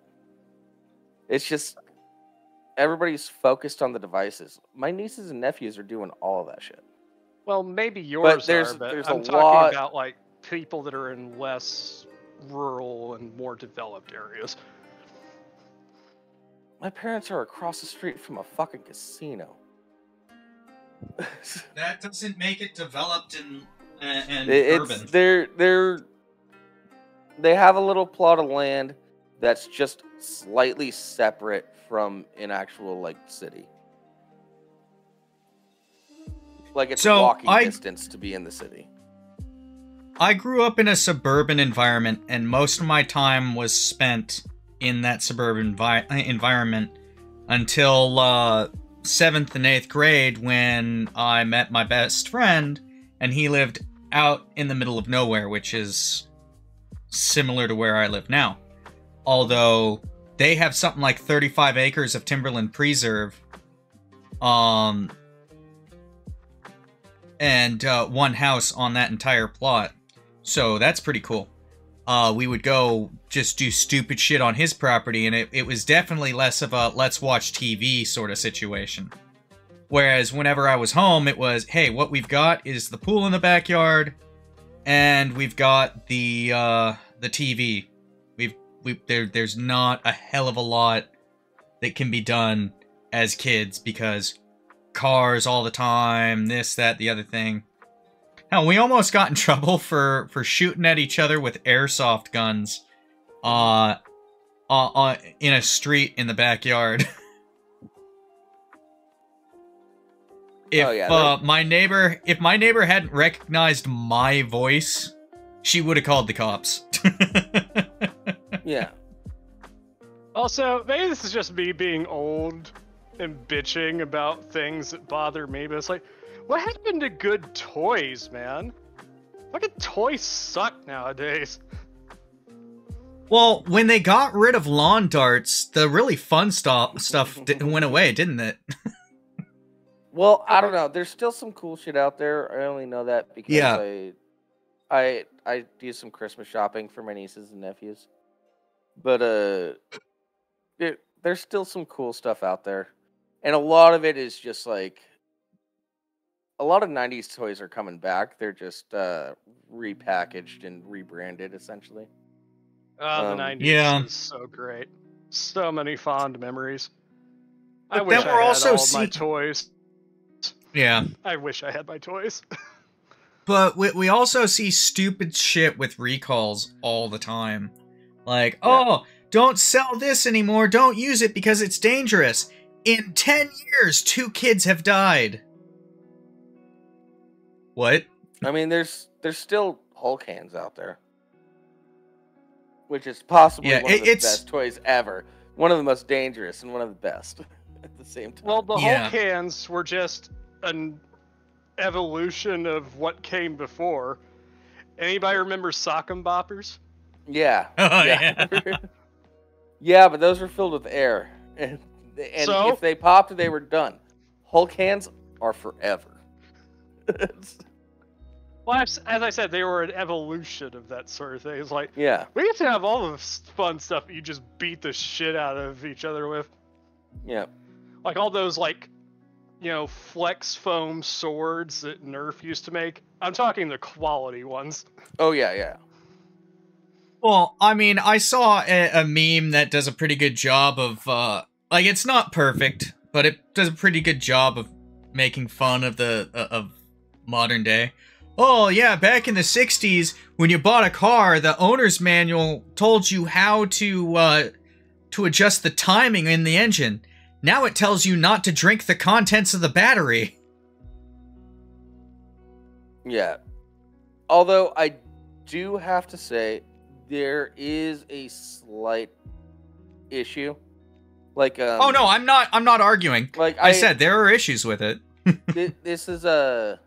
It's just everybody's focused on the devices. My nieces and nephews are doing all of that shit. Well, maybe yours there's- are, but there's I'm a talking lot- about like people that are in less rural and more developed areas. My parents are across the street from a fucking casino. That doesn't make it developed and It's urban. they have a little plot of land that's just slightly separate from an actual like city. Like it's So, walking I- distance to be in the city. I grew up in a suburban environment, and most of my time was spent in that suburban environment until 7th and 8th grade, when I met my best friend, and he lived out in the middle of nowhere, which is similar to where I live now. Although they have something like 35 acres of timberland preserve, and one house on that entire plot. So that's pretty cool. We would go just do stupid shit on his property, and it was definitely less of a let's watch TV sort of situation. Whereas whenever I was home, it was, hey, what we've got is the pool in the backyard, and we've got the TV. There's not a hell of a lot that can be done as kids, because cars all the time, this, that, the other thing. Hell, we almost got in trouble for shooting at each other with airsoft guns in a street in the backyard. If my neighbor hadn't recognized my voice, she would have called the cops. Yeah. Also, maybe this is just me being old and bitching about things that bother me, but it's like, what happened to good toys, man? Fucking toys suck nowadays. Well, when they got rid of lawn darts, the really fun stuff went away, didn't it? Well, I don't know. There's still some cool shit out there. I only know that because Yeah. I do some Christmas shopping for my nieces and nephews. But there's still some cool stuff out there. And a lot of it is just like a lot of 90s toys are coming back. They're just repackaged and rebranded essentially. The 90s Yeah. is so great. So many fond memories. I But wish then I we're had also all my toys. Yeah. I wish I had my toys. But we also see stupid shit with recalls all the time. Like, Yeah. oh, don't sell this anymore, don't use it because it's dangerous. In 10 years, 2 kids have died. What? I mean, there's still Hulk hands out there, which is possibly Yeah, one of the it's- best toys ever. One of the most dangerous and one of the best at the same time. Well, the Yeah. Hulk hands were just an evolution of what came before. Anybody remember sock'em boppers? Yeah. Oh, yeah. Yeah, but those were filled with air. And So? if they popped, they were done. Hulk hands are forever. Well, as I said, they were an evolution of that sort of thing. It's like, Yeah. we used to have all the fun stuff that you just beat the shit out of each other with. Yeah. Like all those, like, you know, flex foam swords that Nerf used to make. I'm talking the quality ones. Oh, yeah. Well, I mean, I saw a meme that does a pretty good job of, like, it's not perfect, but it does a pretty good job of making fun of of modern day. Oh, yeah, back in the 60s, when you bought a car, the owner's manual told you how to adjust the timing in the engine. Now it tells you not to drink the contents of the battery. Yeah. Although I do have to say, there is a slight issue. Like, Oh no, I'm not arguing. Like I said there are issues with it. This is a.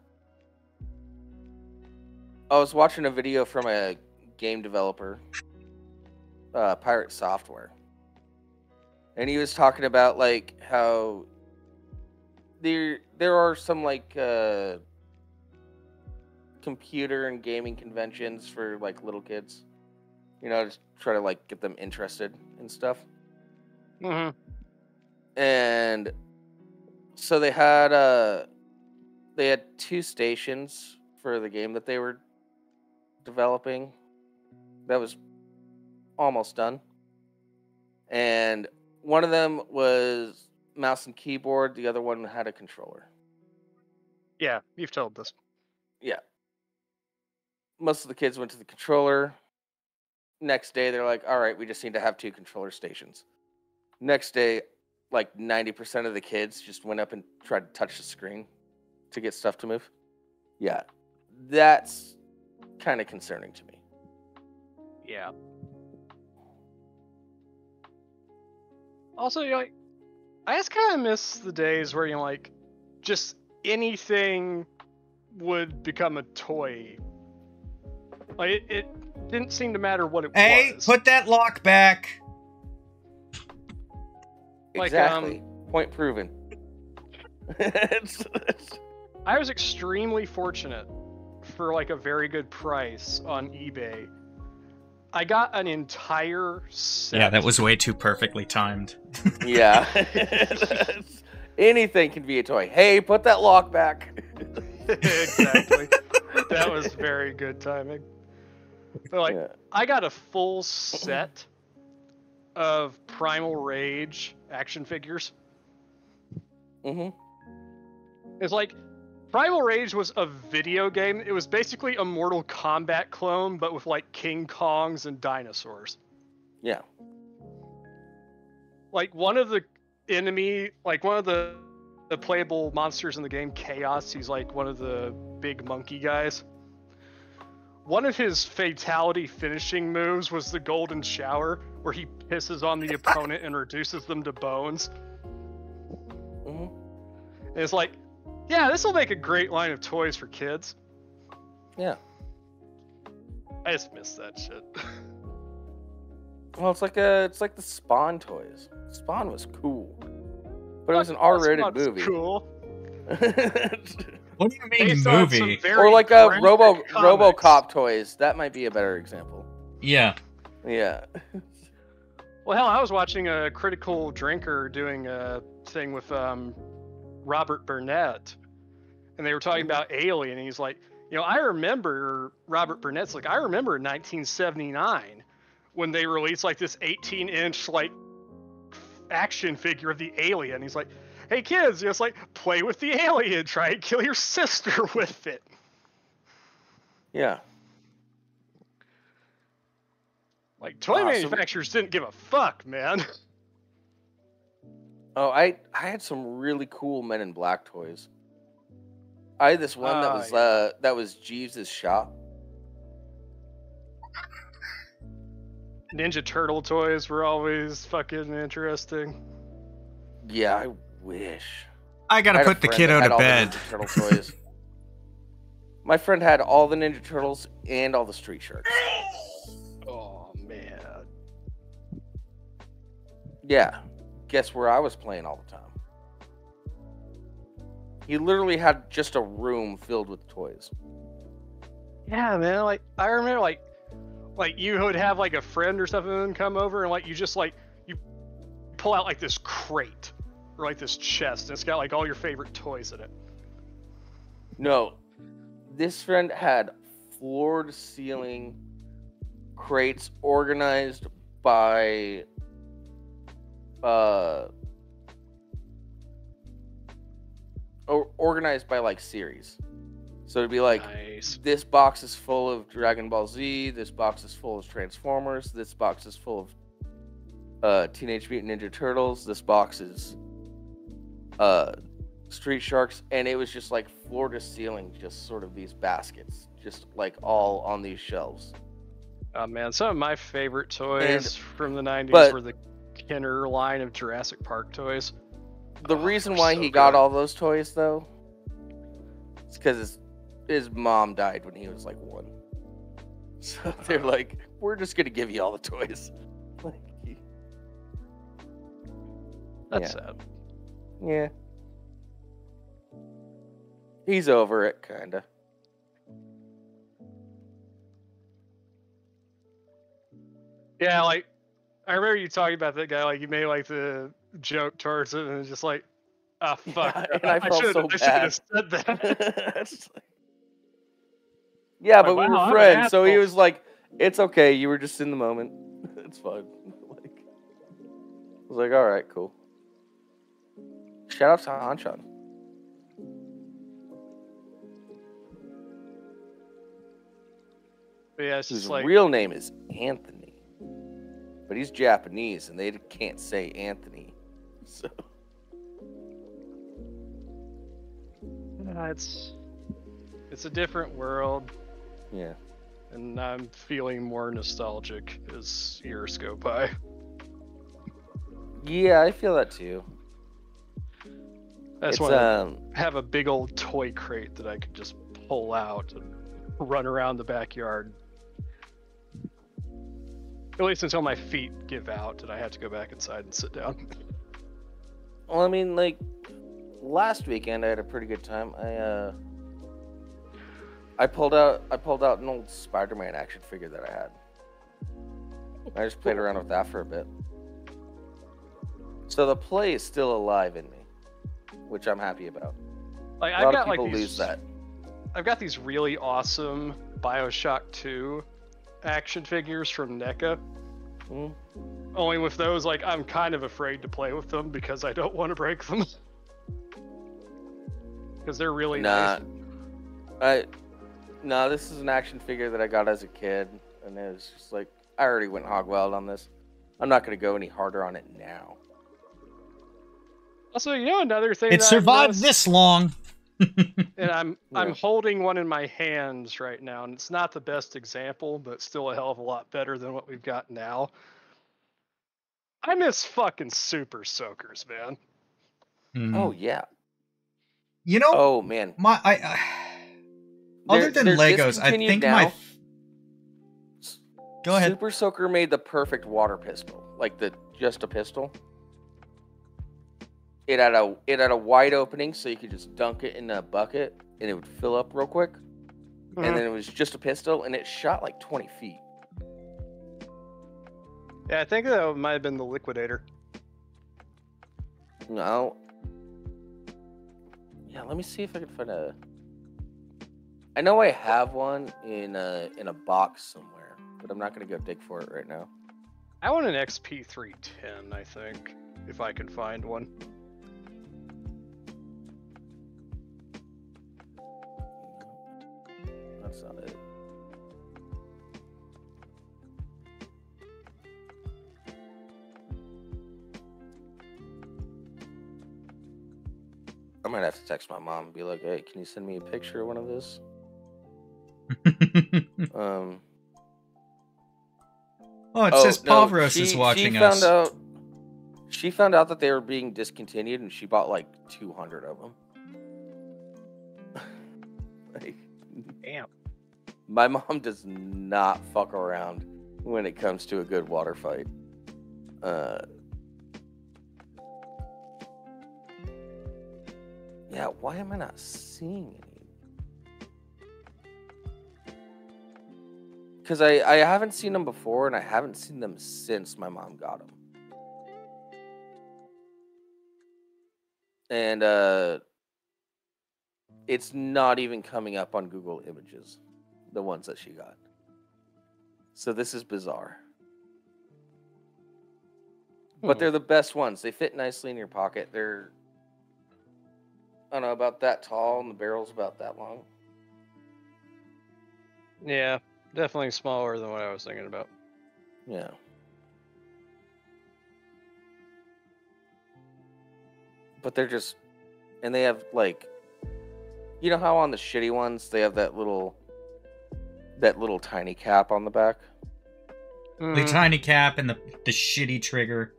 I was watching a video from a game developer, Pirate Software, and he was talking about like how there are some like computer and gaming conventions for like little kids, you know, just try to like get them interested in stuff. Mm-hmm. And so they had 2 stations for the game that they were developing. That was almost done. And one of them was mouse and keyboard. The other one had a controller. Yeah, you've told this. Yeah. Most of the kids went to the controller. Next day, they're like, all right, we just need to have 2 controller stations. Next day, like 90% of the kids just went up and tried to touch the screen to get stuff to move. Yeah, that's kind of concerning to me. Yeah. Also, you're like, I just kind of miss the days where you know, like, just anything would become a toy. Like it didn't seem to matter what it Hey, was. put that lock back. Like, Exactly. Point proven. I was extremely fortunate for like a very good price on eBay. I got an entire set. Yeah, that was way too perfectly timed. Yeah. Anything can be a toy. Hey, put that lock back. Exactly. That was very good timing. But like, Yeah. I got a full set of Primal Rage action figures. Mm-hmm. It's like, Primal Rage was a video game. It was basically a Mortal Kombat clone, but with like King Kongs and dinosaurs. Yeah. Like one of the playable monsters in the game, Chaos, he's like one of the big monkey guys. One of his fatality finishing moves was the Golden Shower, where he pisses on the opponent and reduces them to bones. Mm-hmm. And it's like, yeah, this will make a great line of toys for kids. Yeah. I just miss that shit. Well, it's like the Spawn toys. Spawn was cool, but it was an R-rated Spawn's movie. Cool. What do you mean Based on some movie? very Or like a graphic comics. RoboCop toys. That might be a better example. Yeah. Yeah. Well, hell, I was watching a Critical Drinker doing a thing with Robert Burnett, and they were talking about Alien, and he's like, you know, I remember Robert Burnett's like, I remember in 1979 when they released like this 18-inch like action figure of the alien. He's like, hey kids, just like play with the alien, try and kill your sister with it. Yeah. Like toy Awesome. manufacturers didn't give a fuck, man. Oh, I had some really cool Men in Black toys. I had this one that was Jeeves' shop. Ninja Turtle toys were always fucking interesting. Yeah, I wish. I gotta had a put the friend kiddo that had to all the bed. Ninja Turtle toys. My friend had all the Ninja Turtles and all the Street Sharks. Oh man. Yeah. Guess where I was playing all the time? He literally had just a room filled with toys. Yeah, man. Like I remember, like you would have like a friend or something come over, and like you just like you pull out like this crate or like this chest, and it's got like all your favorite toys in it. No. This friend had floor-to-ceiling crates organized by organized by like series. So it'd be like, Nice. this box is full of Dragon Ball Z, this box is full of Transformers, this box is full of Teenage Mutant Ninja Turtles, this box is Street Sharks, and it was just like floor to ceiling, just sort of these baskets, just like all on these shelves. Oh man, some of my favorite toys from the 90s but- were the Kenner line of Jurassic Park toys. The Oh, reason they're why so he got good. all those toys, though, is because his mom died when he was like 1. So they're like, we're just gonna give you all the toys. Like, That's yeah. sad. Yeah. He's over it, kinda. Yeah, like I remember you talking about that guy, like you made like the joke towards it, and it's just like, ah, fuck. Yeah, and I felt so I should bad. have said that. It's just like- yeah, Like, but we wow, were I'm an friends, so he asshole. was like, "It's okay. You were just in the moment. It's fine." Like, I was like, "All right, cool." Shout out to Hanchan. But yeah, it's Whose just like, real name is Anthony, but he's Japanese and they can't say Anthony, so it's a different world, yeah. and I'm feeling more nostalgic as years go by. Yeah, I feel that too. I just It's want to have a big old toy crate that I could just pull out and run around the backyard. At least until my feet give out and I have to go back inside and sit down. well, I mean, like last weekend I had a pretty good time. I pulled out an old Spider-Man action figure that I had. I just played around with that for a bit. So the play is still alive in me, which I'm happy about. Like A I've lot got of people like these, lose that. I've got these really awesome BioShock 2 action figures from NECA. Mm. Only with those, like I'm kind of afraid to play with them because I don't want to break them. Because they're really nice. No, this is an action figure that I got as a kid, and it was just like I already went hog wild on this. I'm not gonna go any harder on it now. Also, you know another thing It that I've survived noticed? this long. And I'm Yeah. holding one in my hands right now, and it's not the best example, but still a hell of a lot better than what we've got now. I miss fucking Super Soakers, man. Oh yeah. You know, Oh man. other than They're Legos, I discontinued think now. Go ahead. Super Soaker made the perfect water pistol, like just a pistol. It had a wide opening, so you could just dunk it in a bucket, and it would fill up real quick. And then it was just a pistol, and it shot like 20 feet. Yeah, I think that might have been the Liquidator. No. Yeah, let me see if I can find a. I know I have one in a box somewhere, but I'm not gonna go dig for it right now. I want an XP310, I think, if I can find one. That's not it. I might have to text my mom and be like, "Hey, can you send me a picture of one of this?" Oh, it says no, Pavros is watching she us. She found out that they were being discontinued, and she bought like 200 of them. Like, Damn. my mom does not fuck around when it comes to a good water fight. Yeah, why am I not seeing any? Because I haven't seen them before, and I haven't seen them since my mom got them. And it's not even coming up on Google Images, the ones that she got. So this is bizarre. But they're the best ones. They fit nicely in your pocket. They're, I don't know, about that tall, and the barrel's about that long. Yeah, definitely smaller than what I was thinking about. Yeah. But they're just, and they have like, you know how on the shitty ones they have that little tiny cap on the back, The tiny cap and the shitty trigger.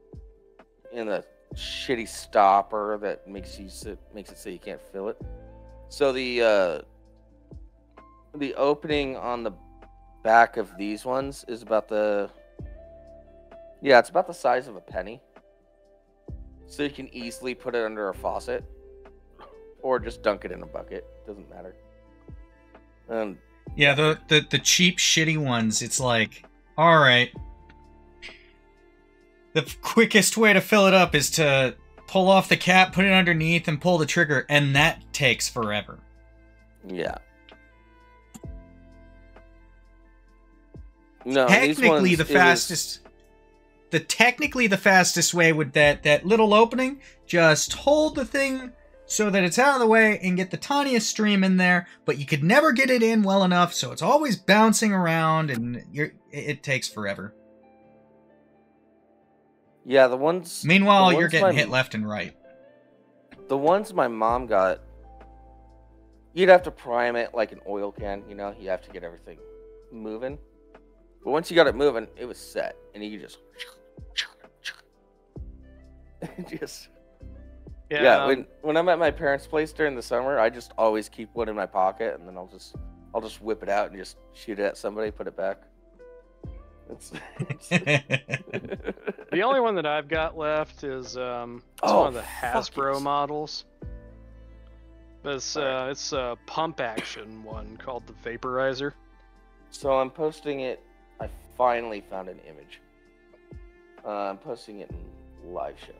and the shitty stopper that makes it so you can't feel it. So the opening on the back of these ones is about it's about the size of a penny. So you can easily put it under a faucet or just dunk it in a bucket. Doesn't matter. Yeah, the cheap shitty ones, it's like, all right. The quickest way to fill it up is to pull off the cap, put it underneath, and pull the trigger, and that takes forever. Yeah. No, Technically, these ones, technically the fastest way with that little opening, just hold the thing so that it's out of the way and get the tiniest stream in there, but you could never get it in well enough, so it's always bouncing around, and it takes forever. Yeah, the ones... Meanwhile, the you're ones getting my- hit left and right. The ones my mom got, you'd have to prime it like an oil can, you know? You have to get everything moving. But once you got it moving, it was set. And you just... just... Yeah, when I'm at my parents' place during the summer, I just always keep one in my pocket, and then I'll just whip it out and just shoot it at somebody, put it back. The only one that I've got left is one of the Hasbro models. It's a pump action one called the Vaporizer. So I'm posting it. I finally found an image. I'm posting it in live show.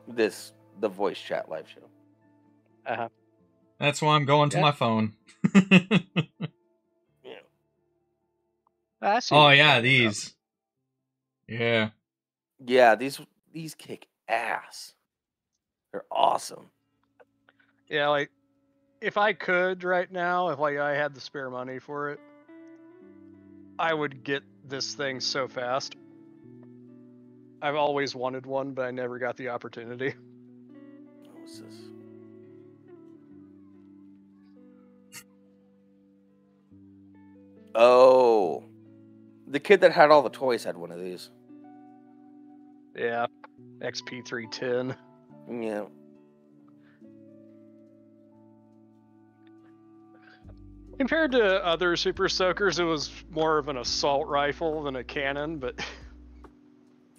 The voice chat live show. Uh-huh. That's why I'm going to my phone. Yeah. Oh yeah, these. Yeah. Yeah, these kick ass. They're awesome. Yeah, like if I could right now, if like I had the spare money for it, I would get this thing so fast. I've always wanted one, but I never got the opportunity. What was this? Oh, the kid that had all the toys had one of these. Yeah, XP310. Yeah. Compared to other Super Soakers, it was more of an assault rifle than a cannon, but...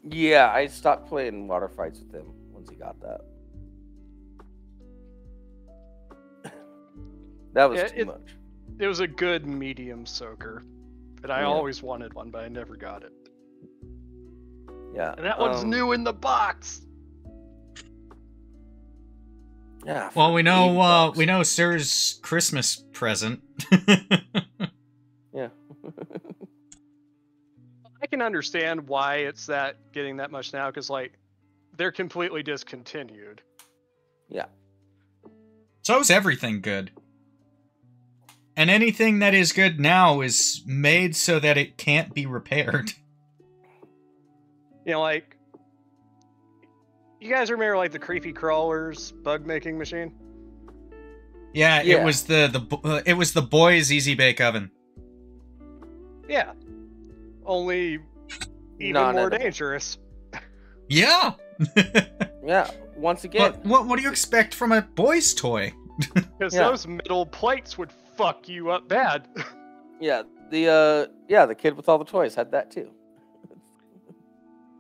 Yeah, I stopped playing water fights with him once he got that. That was too much. It was a good medium soaker, but I always wanted one, but I never got it. Yeah. And that one's new in the box! Yeah. Well, we know Sir's Christmas present. Yeah. I can understand why it's getting that much now, because like they're completely discontinued. Yeah. So's everything good. And anything that is good now is made so that it can't be repaired. You know, like, you guys remember like the Creepy Crawlers bug making machine? Yeah, it was the boys' easy bake oven. Yeah. Only even more dangerous. Yeah. Yeah. Once again. What do you expect from a boy's toy? Because those metal plates would fuck you up bad. Yeah. The kid with all the toys had that too.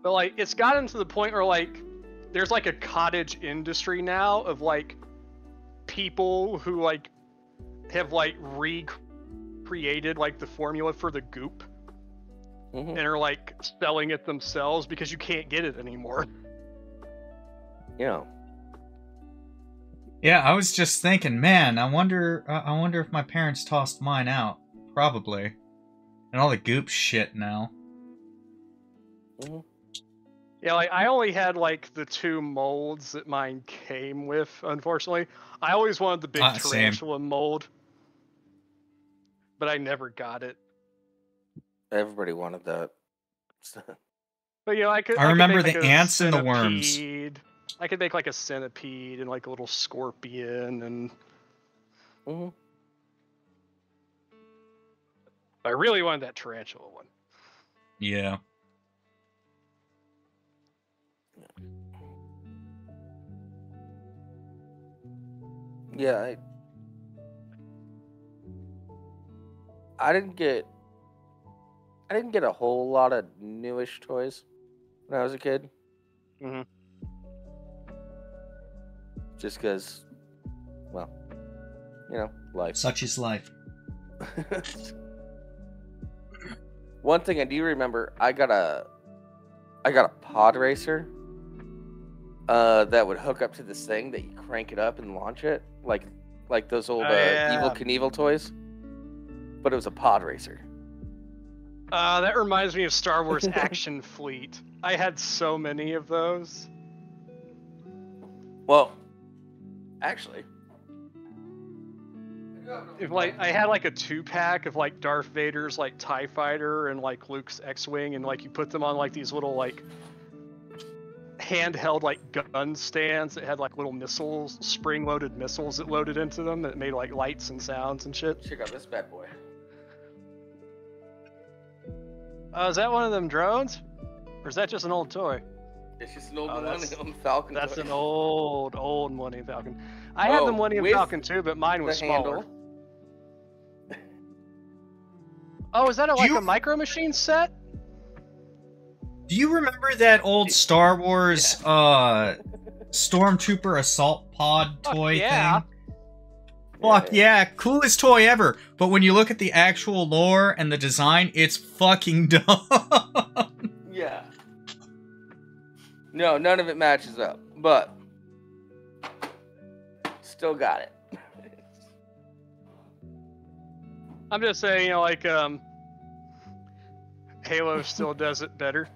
But like, it's gotten to the point where like, there's like a cottage industry now of like people who like have like recreated like the formula for the goop. And are like selling it themselves because you can't get it anymore. Yeah. Yeah, I was just thinking, man, I wonder if my parents tossed mine out. Probably. And all the goop shit now. Yeah, like I only had like the 2 molds that mine came with, unfortunately. I always wanted the big tarantula mold. But I never got it. Everybody wanted that. But you know, I remember could make, the like, ants and the worms. centipede. I could make like a centipede and like a little scorpion and I really wanted that tarantula one. Yeah. Yeah, I didn't get a whole lot of newish toys when I was a kid. Just because, well, you know, life. Such is life. One thing I do remember, I got a pod racer that would hook up to this thing that you crank it up and launch it, like those old Evil Knievel toys. But it was a pod racer. That reminds me of Star Wars Action Fleet. I had so many of those. Well, actually, If like I had like a 2-pack of like Darth Vader's like TIE Fighter and like Luke's X-Wing, and like you put them on like these little like handheld like gun stands that had like little missiles, spring-loaded missiles that loaded into them that made like lights and sounds and shit. check out this bad boy. Is that one of them drones? Or is that just an old toy? It's just an old Oh, Millennium Falcon. That's toy. an old Millennium Falcon. I had the Millennium with Falcon too, but mine was the smaller. handle. Oh, is that like you- a Micro Machine set? Do you remember that old Star Wars Stormtrooper assault pod Fuck toy yeah. thing? Fuck yeah, coolest toy ever. But when you look at the actual lore and the design, it's fucking dumb. Yeah. No, none of it matches up, but still got it. I'm just saying, like, Halo still does it better.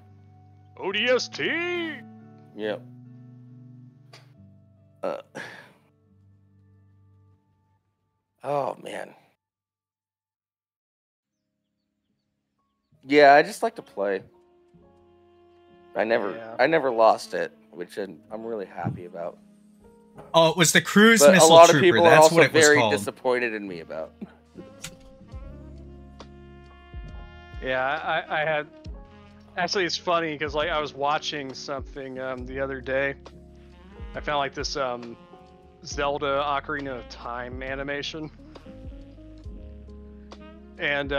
ODST! Yep. Oh man. Yeah, I just like to play. I never lost it, which I'm really happy about. Oh, it was the cruise But a missile lot of trooper. people are That's also what it was very called. disappointed in me about. Yeah, I had... Actually, it's funny, because, like, I was watching something the other day. I found, like, this Zelda Ocarina of Time animation. And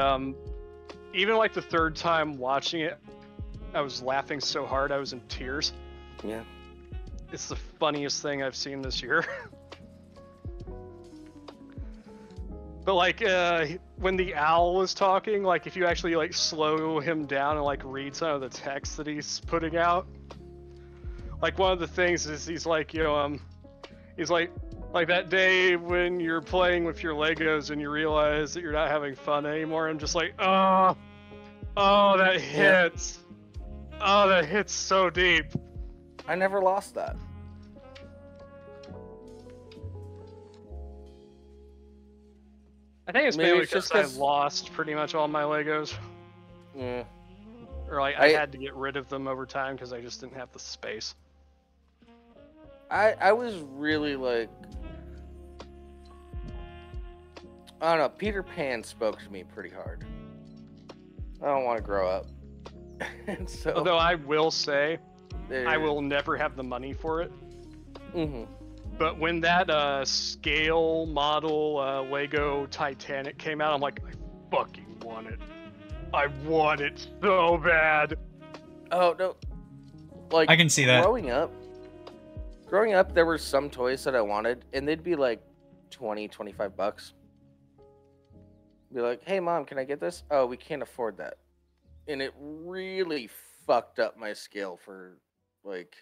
even, like, the third time watching it, I was laughing so hard I was in tears. Yeah. It's the funniest thing I've seen this year. But like when the owl was talking, like if you actually like slow him down and like read some of the text that he's putting out, like one of the things is he's like, you know, he's like that day when you're playing with your Legos and you realize that you're not having fun anymore. I'm just like, oh, that hits. Oh, that hits so deep. I never lost that. I think it's Maybe mainly it's just because I 'cause- lost pretty much all my Legos. Yeah. Or like I had to get rid of them over time because I just didn't have the space. I was really like, I don't know, Peter Pan spoke to me pretty hard. I don't want to grow up. And so Although I will say, there- I will never have the money for it. Mhm. But when that scale model Lego Titanic came out, I'm like, I fucking want it. I want it so bad. Oh no. Like I can see that. Growing up, there were some toys that I wanted, and they'd be like $20-25. Be like, hey mom, can I get this? Oh, we can't afford that. And it really fucked up my scale for like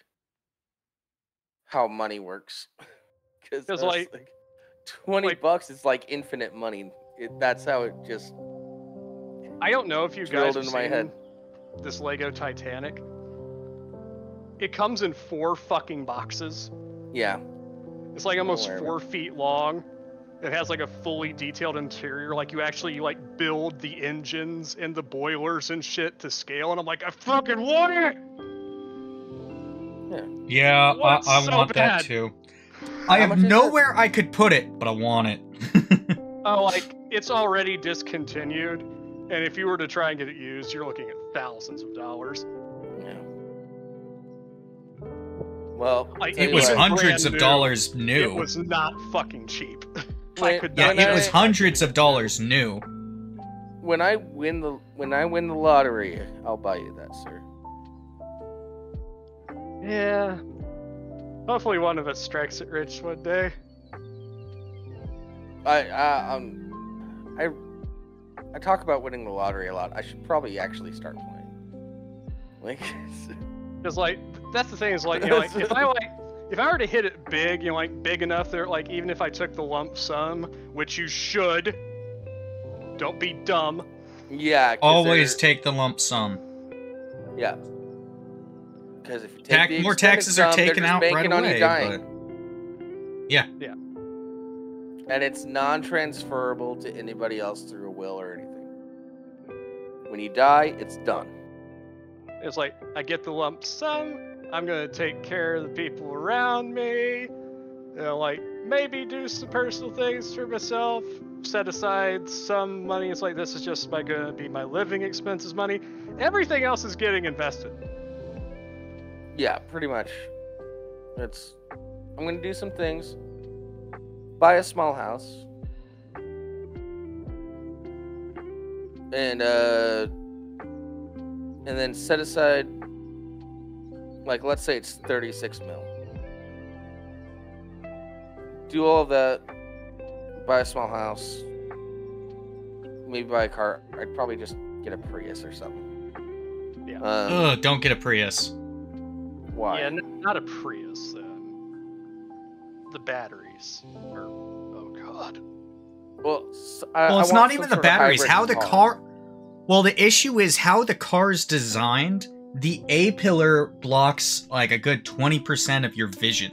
how money works. Because like- like $20 like- is like infinite money. That's how it just I don't know if you drilled guys have into my seen head. this Lego Titanic. It comes in 4 fucking boxes. Yeah. It's like almost aware of it. 4 feet long. It has like a fully detailed interior. Like you actually like build the engines and the boilers and shit to scale. And I'm like, I fucking want it. Yeah, Want it I so want bad. that too. I How have much is nowhere I could put it, but I want it. Oh, like it's already discontinued. And if you were to try and get it used, you're looking at thousands of dollars. Yeah. Well, Like, tell It you was what, hundreds of brand new. dollars new. It was not fucking cheap. I Wait, could Yeah, not. When it was I- hundreds of dollars new. when I win the lottery, I'll buy you that, sir. Yeah. Hopefully one of us strikes it rich one I talk about winning the lottery a lot. I should probably actually start playing. Like, Because like that's the thing is like, you know, like if I were to hit it big, you know, like big enough that like even if I took the lump sum, which you should, don't be dumb. yeah. 'cause Always they're- take the lump sum. Yeah. Because if you take the More extended taxes are sum, they're taken just out right banking on you away, dying. but yeah. Yeah. And it's non-transferable to anybody else through a will or anything. When you die, it's done. It's like I get the lump sum. I'm gonna take care of the people around me. You know, like maybe do some personal things for myself. Set aside some money. It's like this is just gonna be my living expenses money. Everything else is getting invested. Yeah, pretty much. I'm gonna do some things. Buy a small house. And then set aside, like, let's say it's 36 mil. Do all of that. Buy a small house. Maybe buy a car. I'd probably just get a Prius or something. Yeah. Ugh, don't get a Prius. Why? Yeah, not a Prius. The batteries. Or, oh god. Well, Well, it's I not want even some the sort of batteries. hybrid How the car... Well, the issue is how the car's designed. The A-pillar blocks like a good 20% of your vision.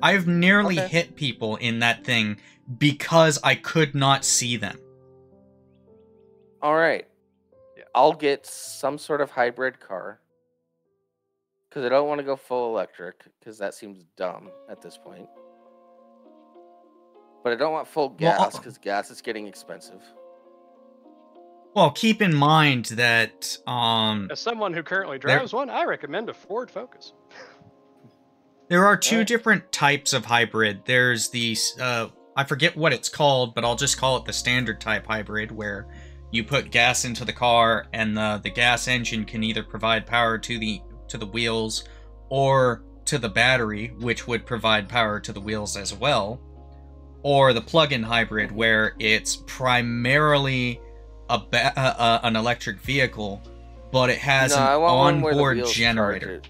I've nearly Okay. hit people in that thing because I could not see them. All right. Yeah. I'll get some sort of hybrid car. Because I don't want to go full electric, because that seems dumb at this point. But I don't want full Well, gas, because gas is getting expensive. Well, keep in mind that As someone who currently drives one, I recommend a Ford Focus. there are two Alright. different types of hybrid. There's the I forget what it's called, but I'll just call it the standard type hybrid, where you put gas into the car and the gas engine can either provide power to the wheels or to the battery, which would provide power to the wheels as well. Or the plug-in hybrid, where it's primarily an electric vehicle, but it has No, an I want one where the onboard wheels generator. charge it.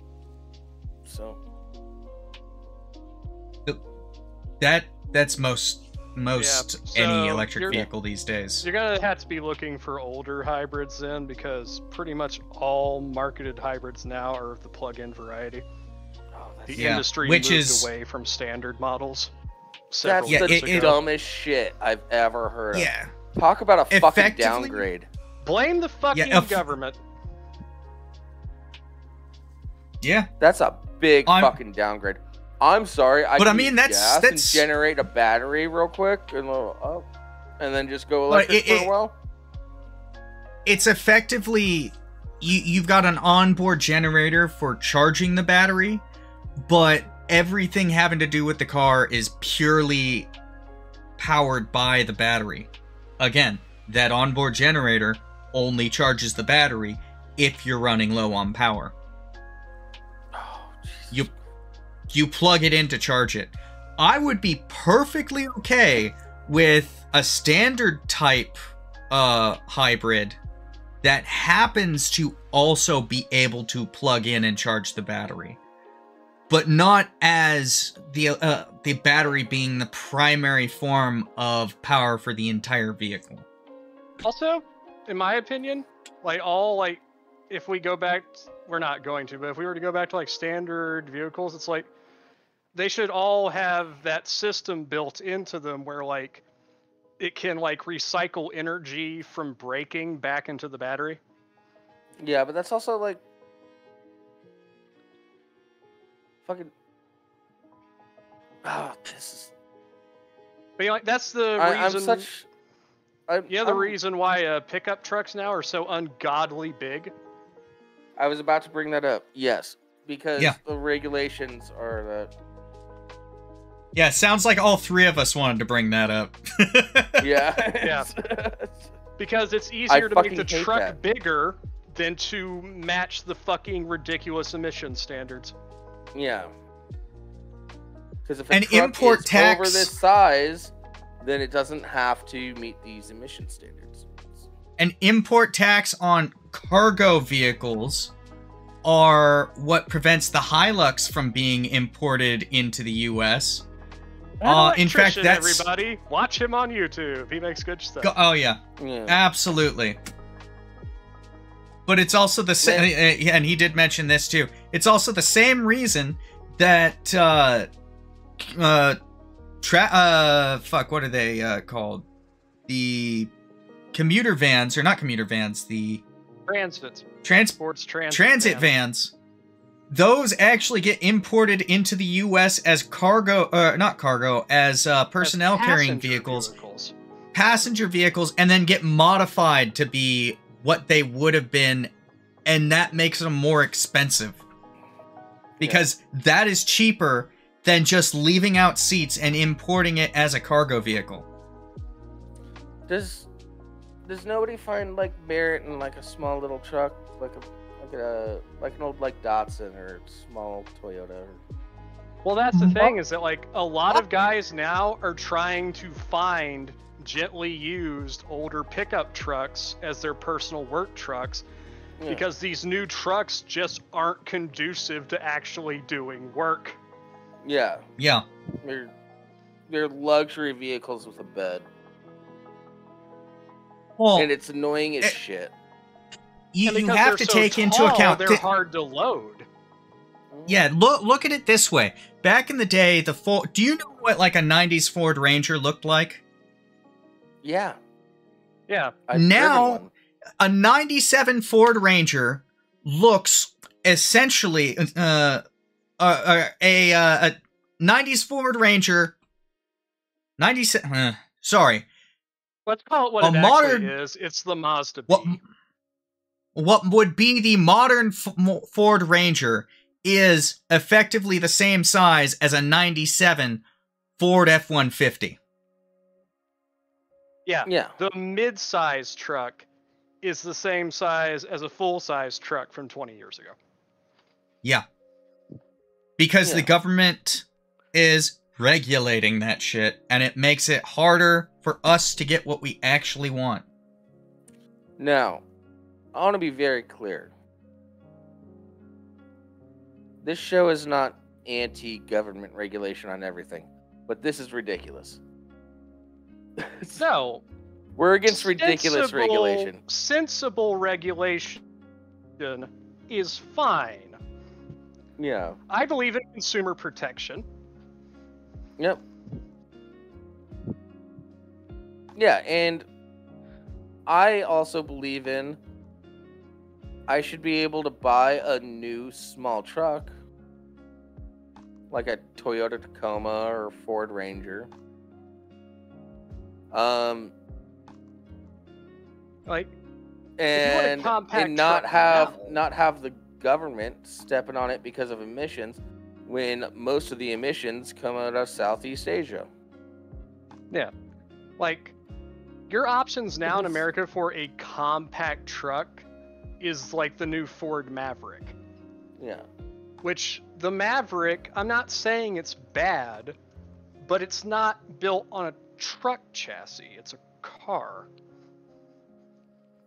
So, That's most so any electric you're- vehicle these days. You're gonna have to be looking for older hybrids then, because pretty much all marketed hybrids now are the plug-in variety. oh, The that's, Yeah, industry which moved is- away from standard models. that's Several Yeah, the years it- ago. dumbest shit I've ever heard of. Yeah. Talk about a fucking Effectively- downgrade. Blame the fucking if- government. Yeah. That's a big I'm- fucking downgrade. I'm sorry. But I can mean, use that's- gas and that's- generate a battery real quick and and then just go But electric for a while. It's effectively you've got an onboard generator for charging the battery, but everything having to do with the car is purely powered by the battery. Again, that onboard generator only charges the battery if you're running low on power. Oh, Jesus. You plug it in to charge it. I would be perfectly okay with a standard type hybrid that happens to also be able to plug in and charge the battery, but not as the battery being the primary form of power for the entire vehicle. Also, in my opinion, if we go back, we're not going to, but if we were to go back to like standard vehicles, it's like they should all have that system built into them where like it can like recycle energy from braking back into the battery. Yeah, but that's also like fucking. Oh, this is. But you know, like that's the I'm reason. such. The I'm- reason why pickup trucks now are so ungodly big. I was about to bring that up. Yes, because Yeah. the regulations are that. Yeah, sounds like all three of us wanted to bring that up. Yeah. Yeah. Because it's easier to make the fucking hate truck that. bigger than to match the fucking ridiculous emission standards. Yeah. Because if An a truck import is tax- over this size, then it doesn't have to meet these emission standards. an import tax on cargo vehicles are what prevents the Hilux from being imported into the U.S. In fact, that's everybody. Watch him on YouTube. He makes good stuff. Oh yeah, absolutely. But it's also the same, and he did mention this too. It's also the same reason that fuck, what are they called? The commuter vans, or not commuter vans, the transit vans. Those actually get imported into the U.S. as cargo, not cargo, as personnel carrying vehicles, passenger vehicles, and then get modified to be what they would have been, and that makes them more expensive. Because that is cheaper than just leaving out seats and importing it as a cargo vehicle. Does nobody find like merit in like a small little truck, like an old like Datsun or small Toyota? Well, that's the thing, is that like a lot of guys now are trying to find gently used older pickup trucks as their personal work trucks, because these new trucks just aren't conducive to actually doing work. Yeah. Yeah. They're luxury vehicles with a bed. Well, and it's annoying as shit. You have to take into account they're hard to load. Yeah, look at it this way. Back in the day, do you know what like a 90s Ford Ranger looked like? Yeah. Yeah. Now, a 97 Ford Ranger looks essentially a 90s Ford Ranger. 97. Sorry. Let's call it what it actually is. It's the Mazda B. What would be the modern Ford Ranger is effectively the same size as a 97 Ford F-150. Yeah. The mid-size truck is the same size as a full-size truck from 20 years ago. Yeah. Because the government is regulating that shit, and it makes it harder for us to get what we actually want. Now, I want to be very clear. This show is not anti-government regulation on everything, but this is ridiculous. No. We're against ridiculous regulation. Sensible regulation is fine. Yeah. I believe in consumer protection. Yep. Yeah, and I also believe in I should be able to buy a new small truck, like a Toyota Tacoma or Ford Ranger. And not have the government stepping on it because of emissions, when most of the emissions come out of Southeast Asia. Yeah. Like, your options now in America for a compact truck is like the new Ford Maverick. Yeah. Which, the Maverick, I'm not saying it's bad, but it's not built on a truck chassis. It's a car.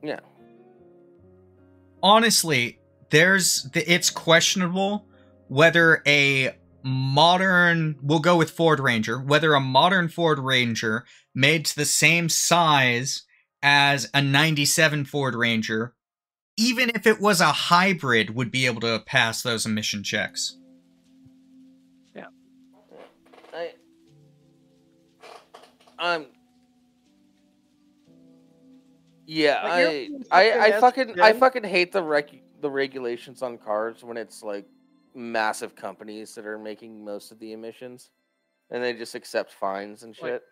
Yeah. Honestly, it's questionable whether a modern, we'll go with Ford Ranger, whether a modern Ford Ranger made to the same size as a 97 Ford Ranger, even if it was a hybrid, would be able to pass those emission checks. Yeah. I fucking hate the regulations on cars when it's like massive companies that are making most of the emissions, and they just accept fines and shit.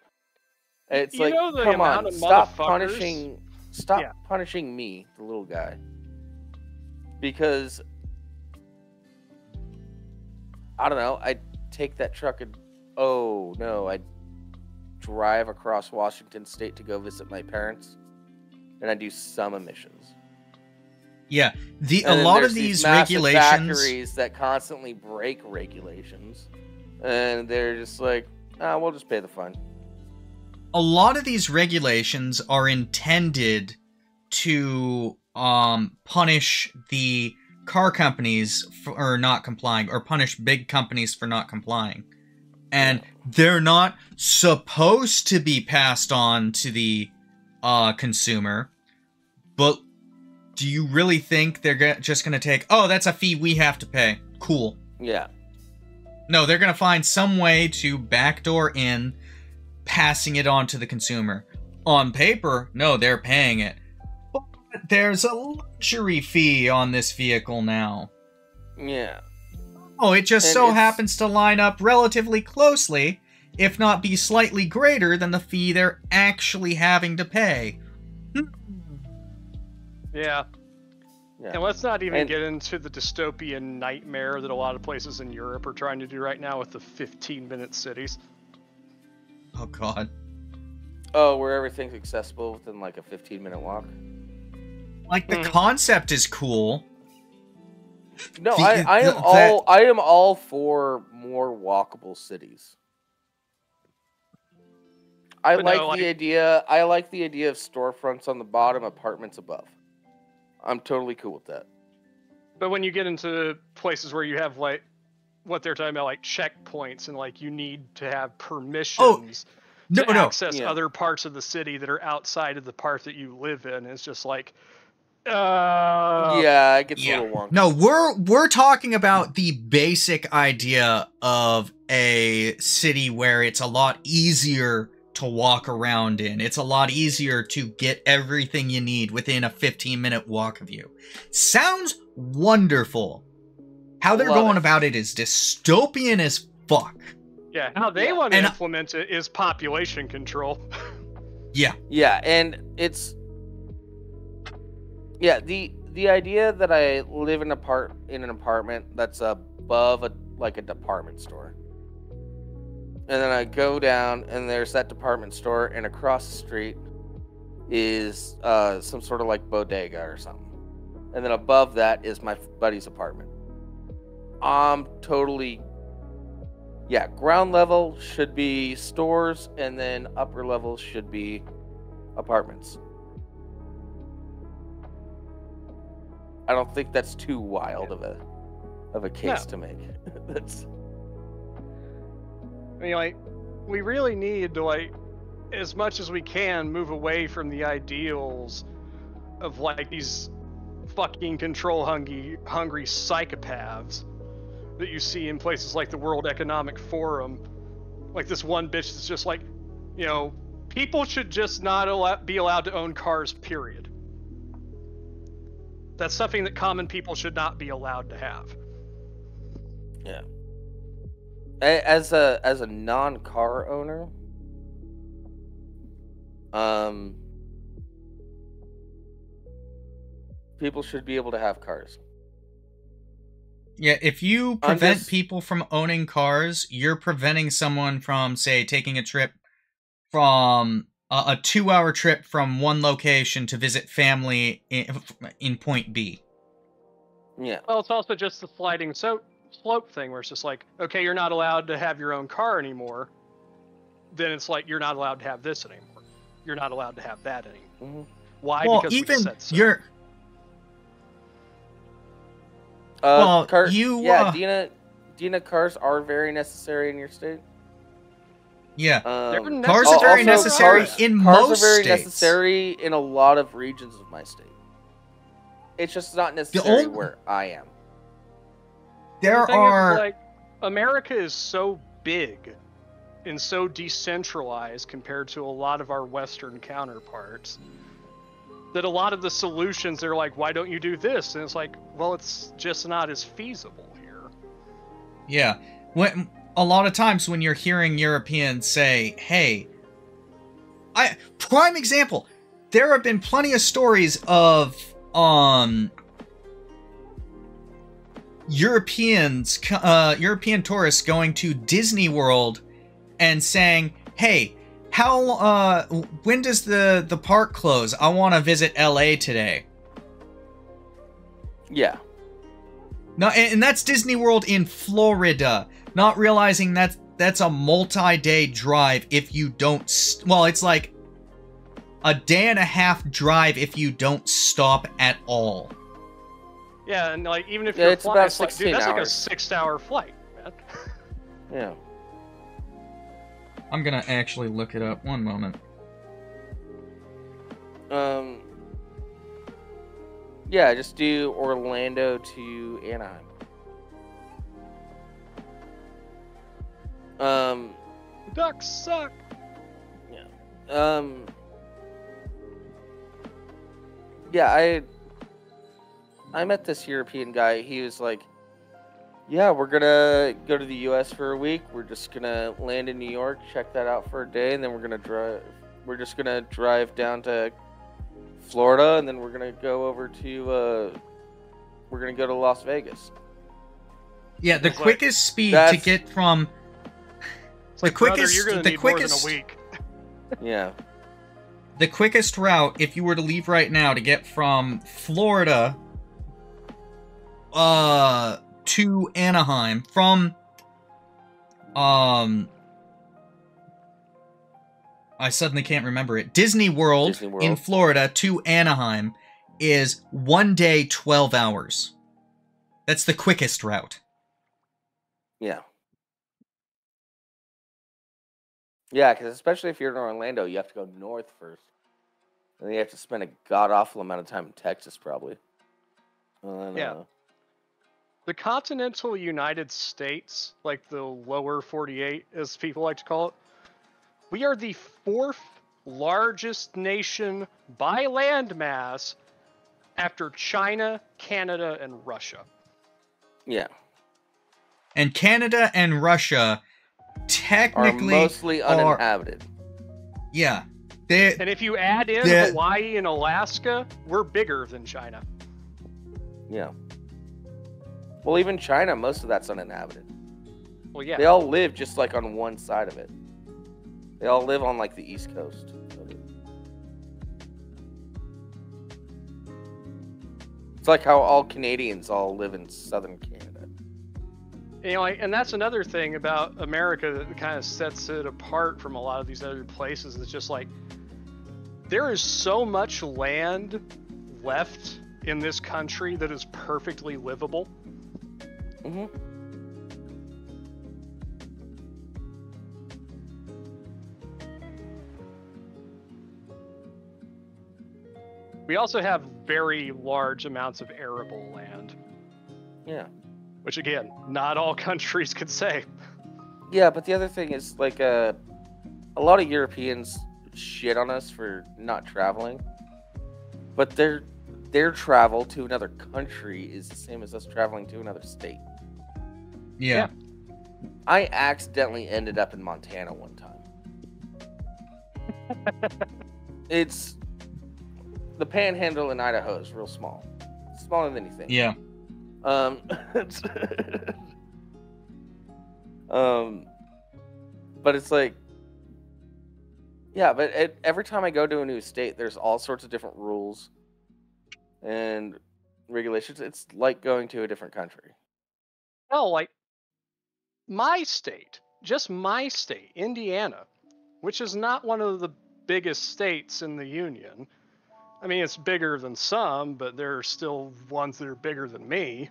It's like, come on, stop punishing me, the little guy, because I don't know. I'd take that truck and I'd drive across Washington State to go visit my parents, and I do some emissions. Yeah, a lot of these regulations, factories that constantly break regulations, and they're just like, we'll just pay the fine. A lot of these regulations are intended to punish the car companies for not complying, or punish big companies for not complying. And they're not supposed to be passed on to the consumer. But do you really think they're just going to take, oh, that's a fee we have to pay? Cool. Yeah. No, they're going to find some way to backdoor in passing it on to the consumer. On paper, no, they're paying it. But there's a luxury fee on this vehicle now. Yeah. Oh, it just so happens to line up relatively closely, if not be slightly greater than the fee they're actually having to pay. Yeah. And let's not even get into the dystopian nightmare that a lot of places in Europe are trying to do right now with the 15-minute cities. Oh, God. Oh, where everything's accessible within like a 15-minute walk. Like, the concept is cool. No, I am all for more walkable cities. I like the idea of storefronts on the bottom, apartments above. I'm totally cool with that. But when you get into places where you have like what they're talking about, like checkpoints, and like you need to have permissions to access other parts of the city that are outside of the part that you live in, it's just like yeah, it gets a little wonky. No, we're talking about the basic idea of a city where it's a lot easier to walk around in. It's a lot easier to get everything you need within a 15-minute walk of you. Sounds wonderful. How they're going about it is dystopian as fuck. Yeah, how they want to implement it is population control. Yeah. Yeah, and it's... Yeah, the idea that I live in an apartment that's above a department store. And then I go down, and there's that department store, and across the street is some sort of like bodega or something. And then above that is my buddy's apartment. Totally... Yeah, ground level should be stores, and then upper level should be apartments. I don't think that's too wild of a case to make. That's... I mean, like, we really need to, like, as much as we can, move away from the ideals of, like, these fucking control-hungry psychopaths that you see in places like the World Economic Forum. Like, this one bitch that's just like, you know, people should just not be allowed to own cars, period. That's something that common people should not be allowed to have. Yeah. As a non-car owner, people should be able to have cars. Yeah, if you prevent people from owning cars, you're preventing someone from, say, taking a trip from a 2-hour trip from one location to visit family in point B. Yeah. Well, it's also just the sliding slope thing where it's just like, okay, you're not allowed to have your own car anymore. Then it's like, you're not allowed to have this anymore. You're not allowed to have that anymore. Mm-hmm. Why? Well, because even we said so. you're... Dina, cars are very necessary in your state. Yeah, cars are very necessary in most states. Cars are very states. necessary in a lot of regions of my state. It's just not necessary where I am. There are... like, America is so big and so decentralized compared to a lot of our Western counterparts that a lot of the solutions, they're like, why don't you do this? And it's like, well, it's just not as feasible here. Yeah. A lot of times when you're hearing Europeans say, hey, prime example, there have been plenty of stories of European tourists going to Disney World and saying, hey, when does the park close? I want to visit LA today. Yeah. No, and that's Disney World in Florida. Not realizing that's a multi-day drive if you don't... Well, it's like a day and a half drive if you don't stop at all. Yeah, and like even if Yeah, you're it's flying, about it's like, 16 dude, that's like a hours. 6-hour flight, man. Yeah. I'm gonna actually look it up. One moment. Yeah, just do Orlando to Anaheim. Ducks suck. Yeah. Yeah, I met this European guy. He was like, "Yeah, we're gonna go to the U.S. for a week. We're just gonna land in New York, check that out for a day, and then we're gonna drive. We're just gonna drive down to Florida, and then we're gonna go over to we're gonna go to Las Vegas." Yeah, the It's like, quickest speed to that's- get from It's the like, brother, quickest you're gonna the need quickest more than a week. Yeah. the quickest route, if you were to leave right now to get from Florida to Anaheim from I suddenly can't remember it. Disney World in Florida to Anaheim is 1 day, 12 hours. That's the quickest route. Yeah. Yeah, because especially if you're in Orlando, you have to go north first. And then you have to spend a god-awful amount of time in Texas, probably. Yeah. The continental United States, like the lower 48, as people like to call it, we are the 4th largest nation by landmass after China, Canada, and Russia. Yeah. And Canada and Russia technically are mostly uninhabited. Yeah. And if you add in Hawaii and Alaska, we're bigger than China. Yeah. Well, even China, most of that's uninhabited. Well, yeah. They all live just like on one side of it. They all live on like the East Coast of it. It's like how all Canadians all live in southern Canada. You know, and that's another thing about America that kind of sets it apart from a lot of these other places. It's just like there is so much land left in this country that is perfectly livable. Mm-hmm. We also have very large amounts of arable land. Yeah. Which, again, not all countries could say. Yeah, but the other thing is, like, a lot of Europeans shit on us for not traveling. But their travel to another country is the same as us traveling to another state. Yeah. I accidentally ended up in Montana one time. It's... The panhandle in Idaho is real small. It's smaller than you think. Yeah. But it's like, yeah, but every time I go to a new state, there's all sorts of different rules and regulations. It's like going to a different country. Oh, like my state, just my state, Indiana, which is not one of the biggest states in the Union. I mean, it's bigger than some, but there are still ones that are bigger than me.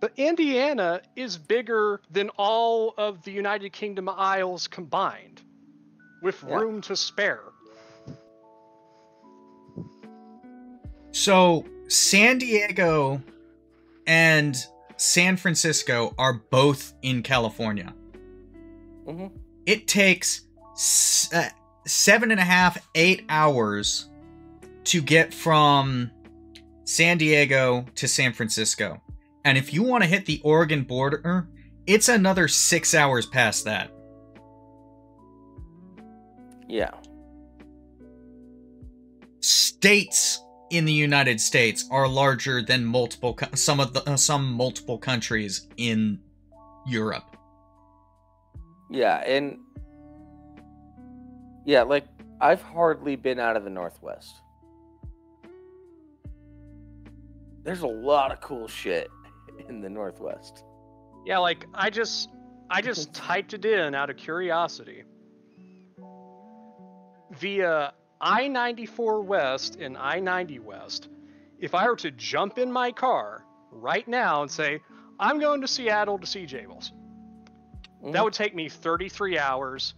But Indiana is bigger than all of the United Kingdom Isles combined, with room to spare. So, San Diego and San Francisco are both in California. Mm-hmm. It takes 7.5, 8 hours to get from San Diego to San Francisco. And if you want to hit the Oregon border, it's another 6 hours past that. Yeah. States in the United States are larger than some multiple countries in Europe. Yeah, and yeah, like I've hardly been out of the Northwest. There's a lot of cool shit in the Northwest. Yeah, like I just typed it in out of curiosity via I-94 West and I-90 West, if I were to jump in my car right now and say, I'm going to Seattle to see Jables, that would take me 33 hours,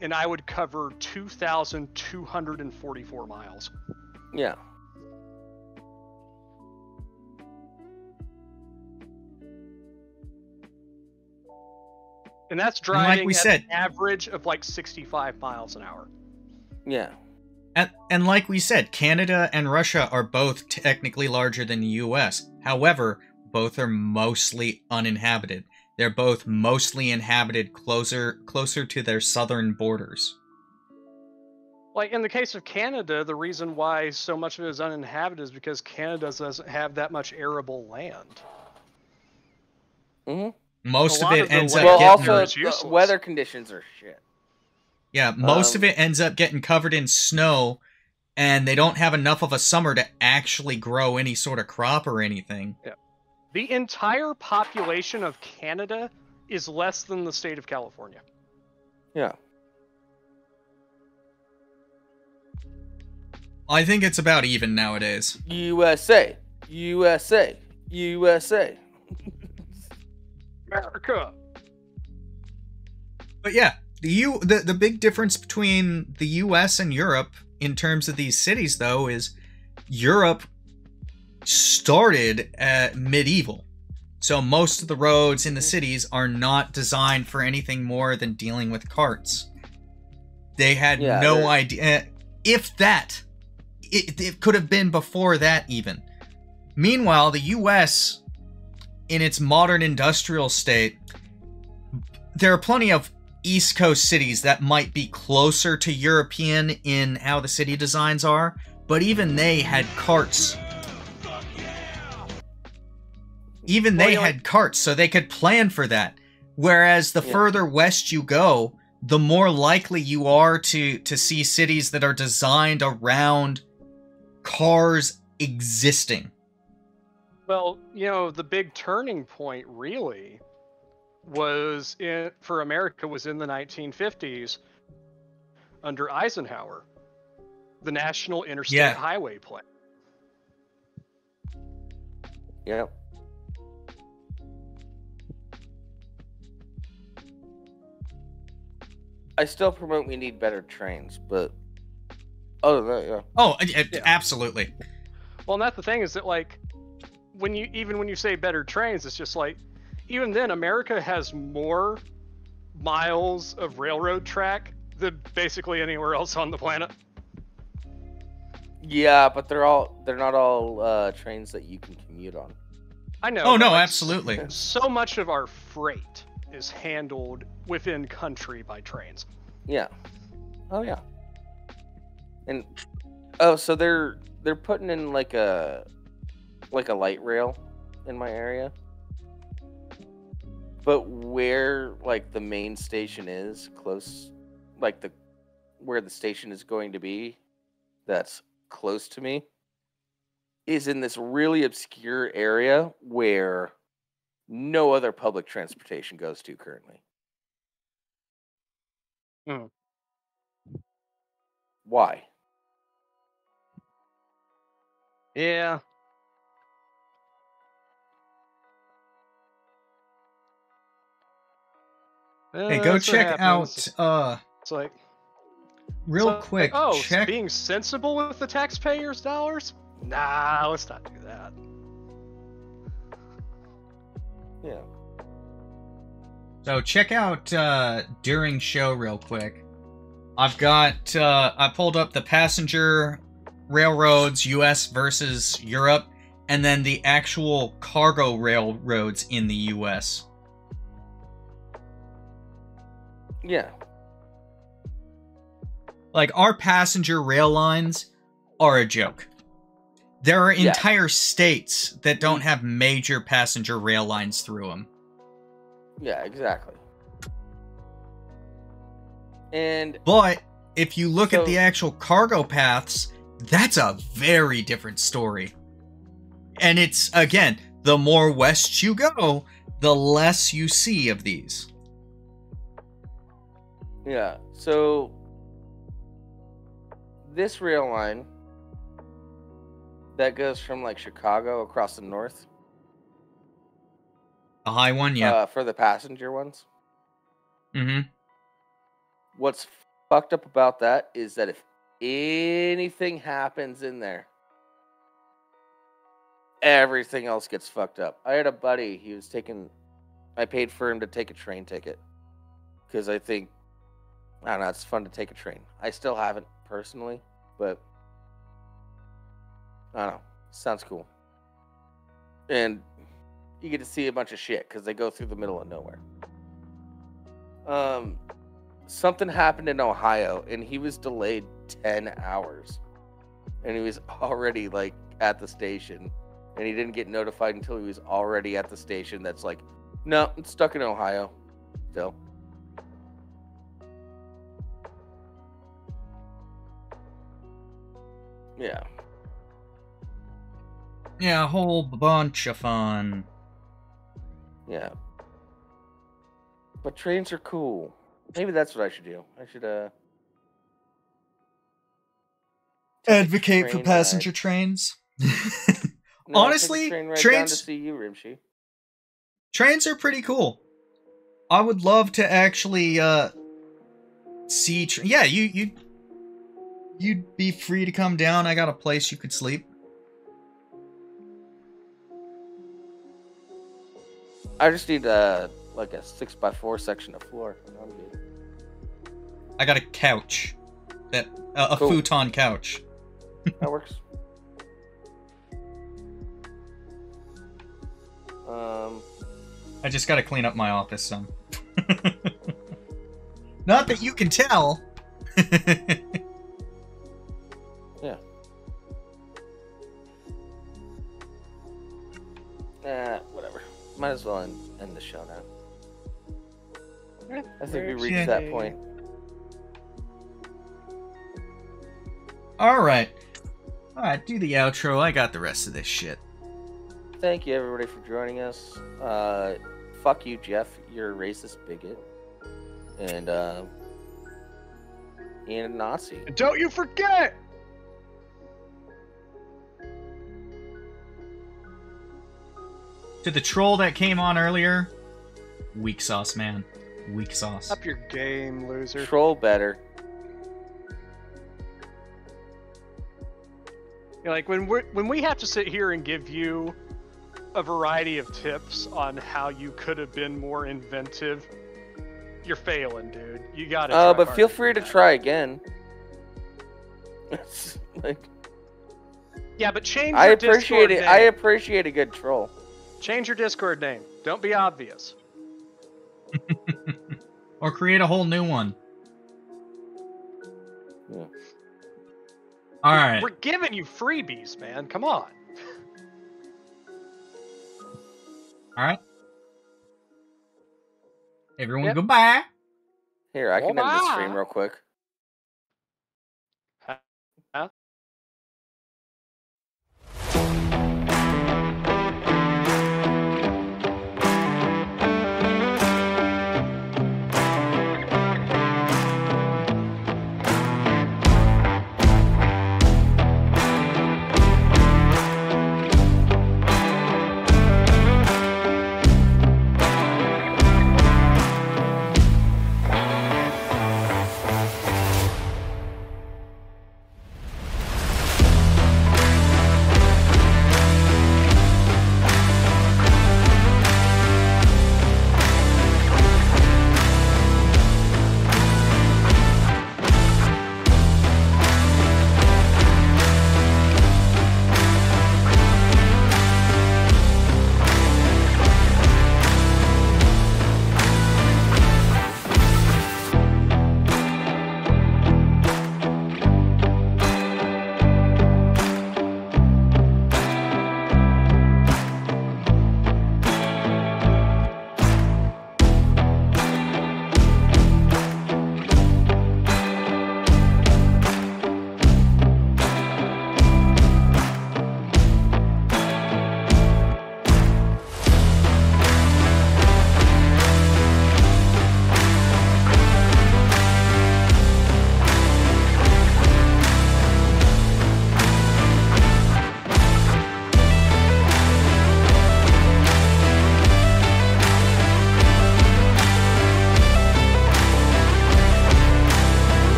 and I would cover 2,244 miles. Yeah. And that's driving like we at said, an average of like 65 miles an hour. Yeah. And like we said, Canada and Russia are both technically larger than the US. However, both are mostly uninhabited. They're both mostly inhabited closer to their southern borders. Like in the case of Canada, the reason why so much of it is uninhabited is because Canada doesn't have that much arable land. Mm-hmm. Most of lot it of the ends land up Well, getting... also, It's useless. the weather conditions are shit. Yeah, most of it ends up getting covered in snow, and they don't have enough of a summer to actually grow any sort of crop or anything. Yeah. The entire population of Canada is less than the state of California. Yeah. I think it's about even nowadays. USA. USA. USA. America. But yeah, the big difference between the US and Europe in terms of these cities, though, is Europe started at medieval. So most of the roads in the cities are not designed for anything more than dealing with carts. They had no idea. If that, it could have been before that even. Meanwhile, the US, in its modern industrial state, there are plenty of East Coast cities that might be closer to European in how the city designs are, but even they had carts. Even they had carts, so they could plan for that. Whereas the further west you go, the more likely you are to see cities that are designed around cars existing. Well, you know, the big turning point really was for America was in the 1950s under Eisenhower, the National Interstate Highway Plan. Yeah. I still promote we need better trains, but other than that, yeah. Oh, absolutely. Well, and that's the thing is that, like, when you say better trains, it's just like, even then, America has more miles of railroad track than basically anywhere else on the planet. Yeah, but they're not all trains that you can commute on. I know. Oh no, like, absolutely. So much of our freight is handled within country by trains. Yeah. Oh yeah. And so they're putting in like a light rail in my area. But where like the main station is close, like where the station is going to be, that's close to me, is in this really obscure area where no other public transportation goes to currently. Hmm. Why? Yeah. Hey, go check out It's like real quick. Check. Being sensible with the taxpayers' dollars? Nah, let's not do that. Yeah. So check out during show real quick. I've got I pulled up the passenger railroads US versus Europe, and then the actual cargo railroads in the US. Yeah. Like, our passenger rail lines are a joke. There are entire states that don't have major passenger rail lines through them. Yeah, exactly. But if you look at the actual cargo paths, that's a very different story. And it's, again, the more west you go, the less you see of these. Yeah, so this rail line that goes from like Chicago across the north. A high one, yeah. For the passenger ones. Mm-hmm. What's fucked up about that is that if anything happens in there, everything else gets fucked up. I had a buddy, I paid for him to take a train ticket. Because I don't know, it's fun to take a train. I still haven't personally, but I don't know. Sounds cool. And you get to see a bunch of shit because they go through the middle of nowhere. Something happened in Ohio and he was delayed 10 hours. And he was already like at the station. And he didn't get notified until he was already at the station. That's like, no, it's stuck in Ohio still. Yeah. Yeah, a whole bunch of fun. Yeah. But trains are cool. Maybe that's what I should do. I should take Advocate a for train passenger ride. trains. No, Honestly, take a train ride down to trains see you, Rimshee. trains are pretty cool. I would love to actually see. Yeah, you'd be free to come down. I got a place you could sleep. I just need like a 6x4 section of floor. And I'm good. I got a couch, a Cool. futon couch. That works. I just got to clean up my office some. Not that you can tell. Yeah. Whatever. Might as well end the show now. I think we reached that point. All right, do the outro. I got the rest of this shit. Thank you, everybody, for joining us. Fuck you, Jeff. You're a racist bigot. And a Nazi. And don't you forget! To the troll that came on earlier, weak sauce, man. Weak sauce. Up your game, loser. Troll better. Like when we have to sit here and give you a variety of tips on how you could have been more inventive, you're failing, dude. You gotta. But feel free to try again. It's like, yeah, but change. I Your appreciate Discord it. name. I appreciate a good troll. Change your Discord name. Don't be obvious. Or create a whole new one. Yeah. All right. We're giving you freebies, man. Come on. All right. Everyone, Yep. goodbye. Here, I can end the Bye-bye. stream real quick.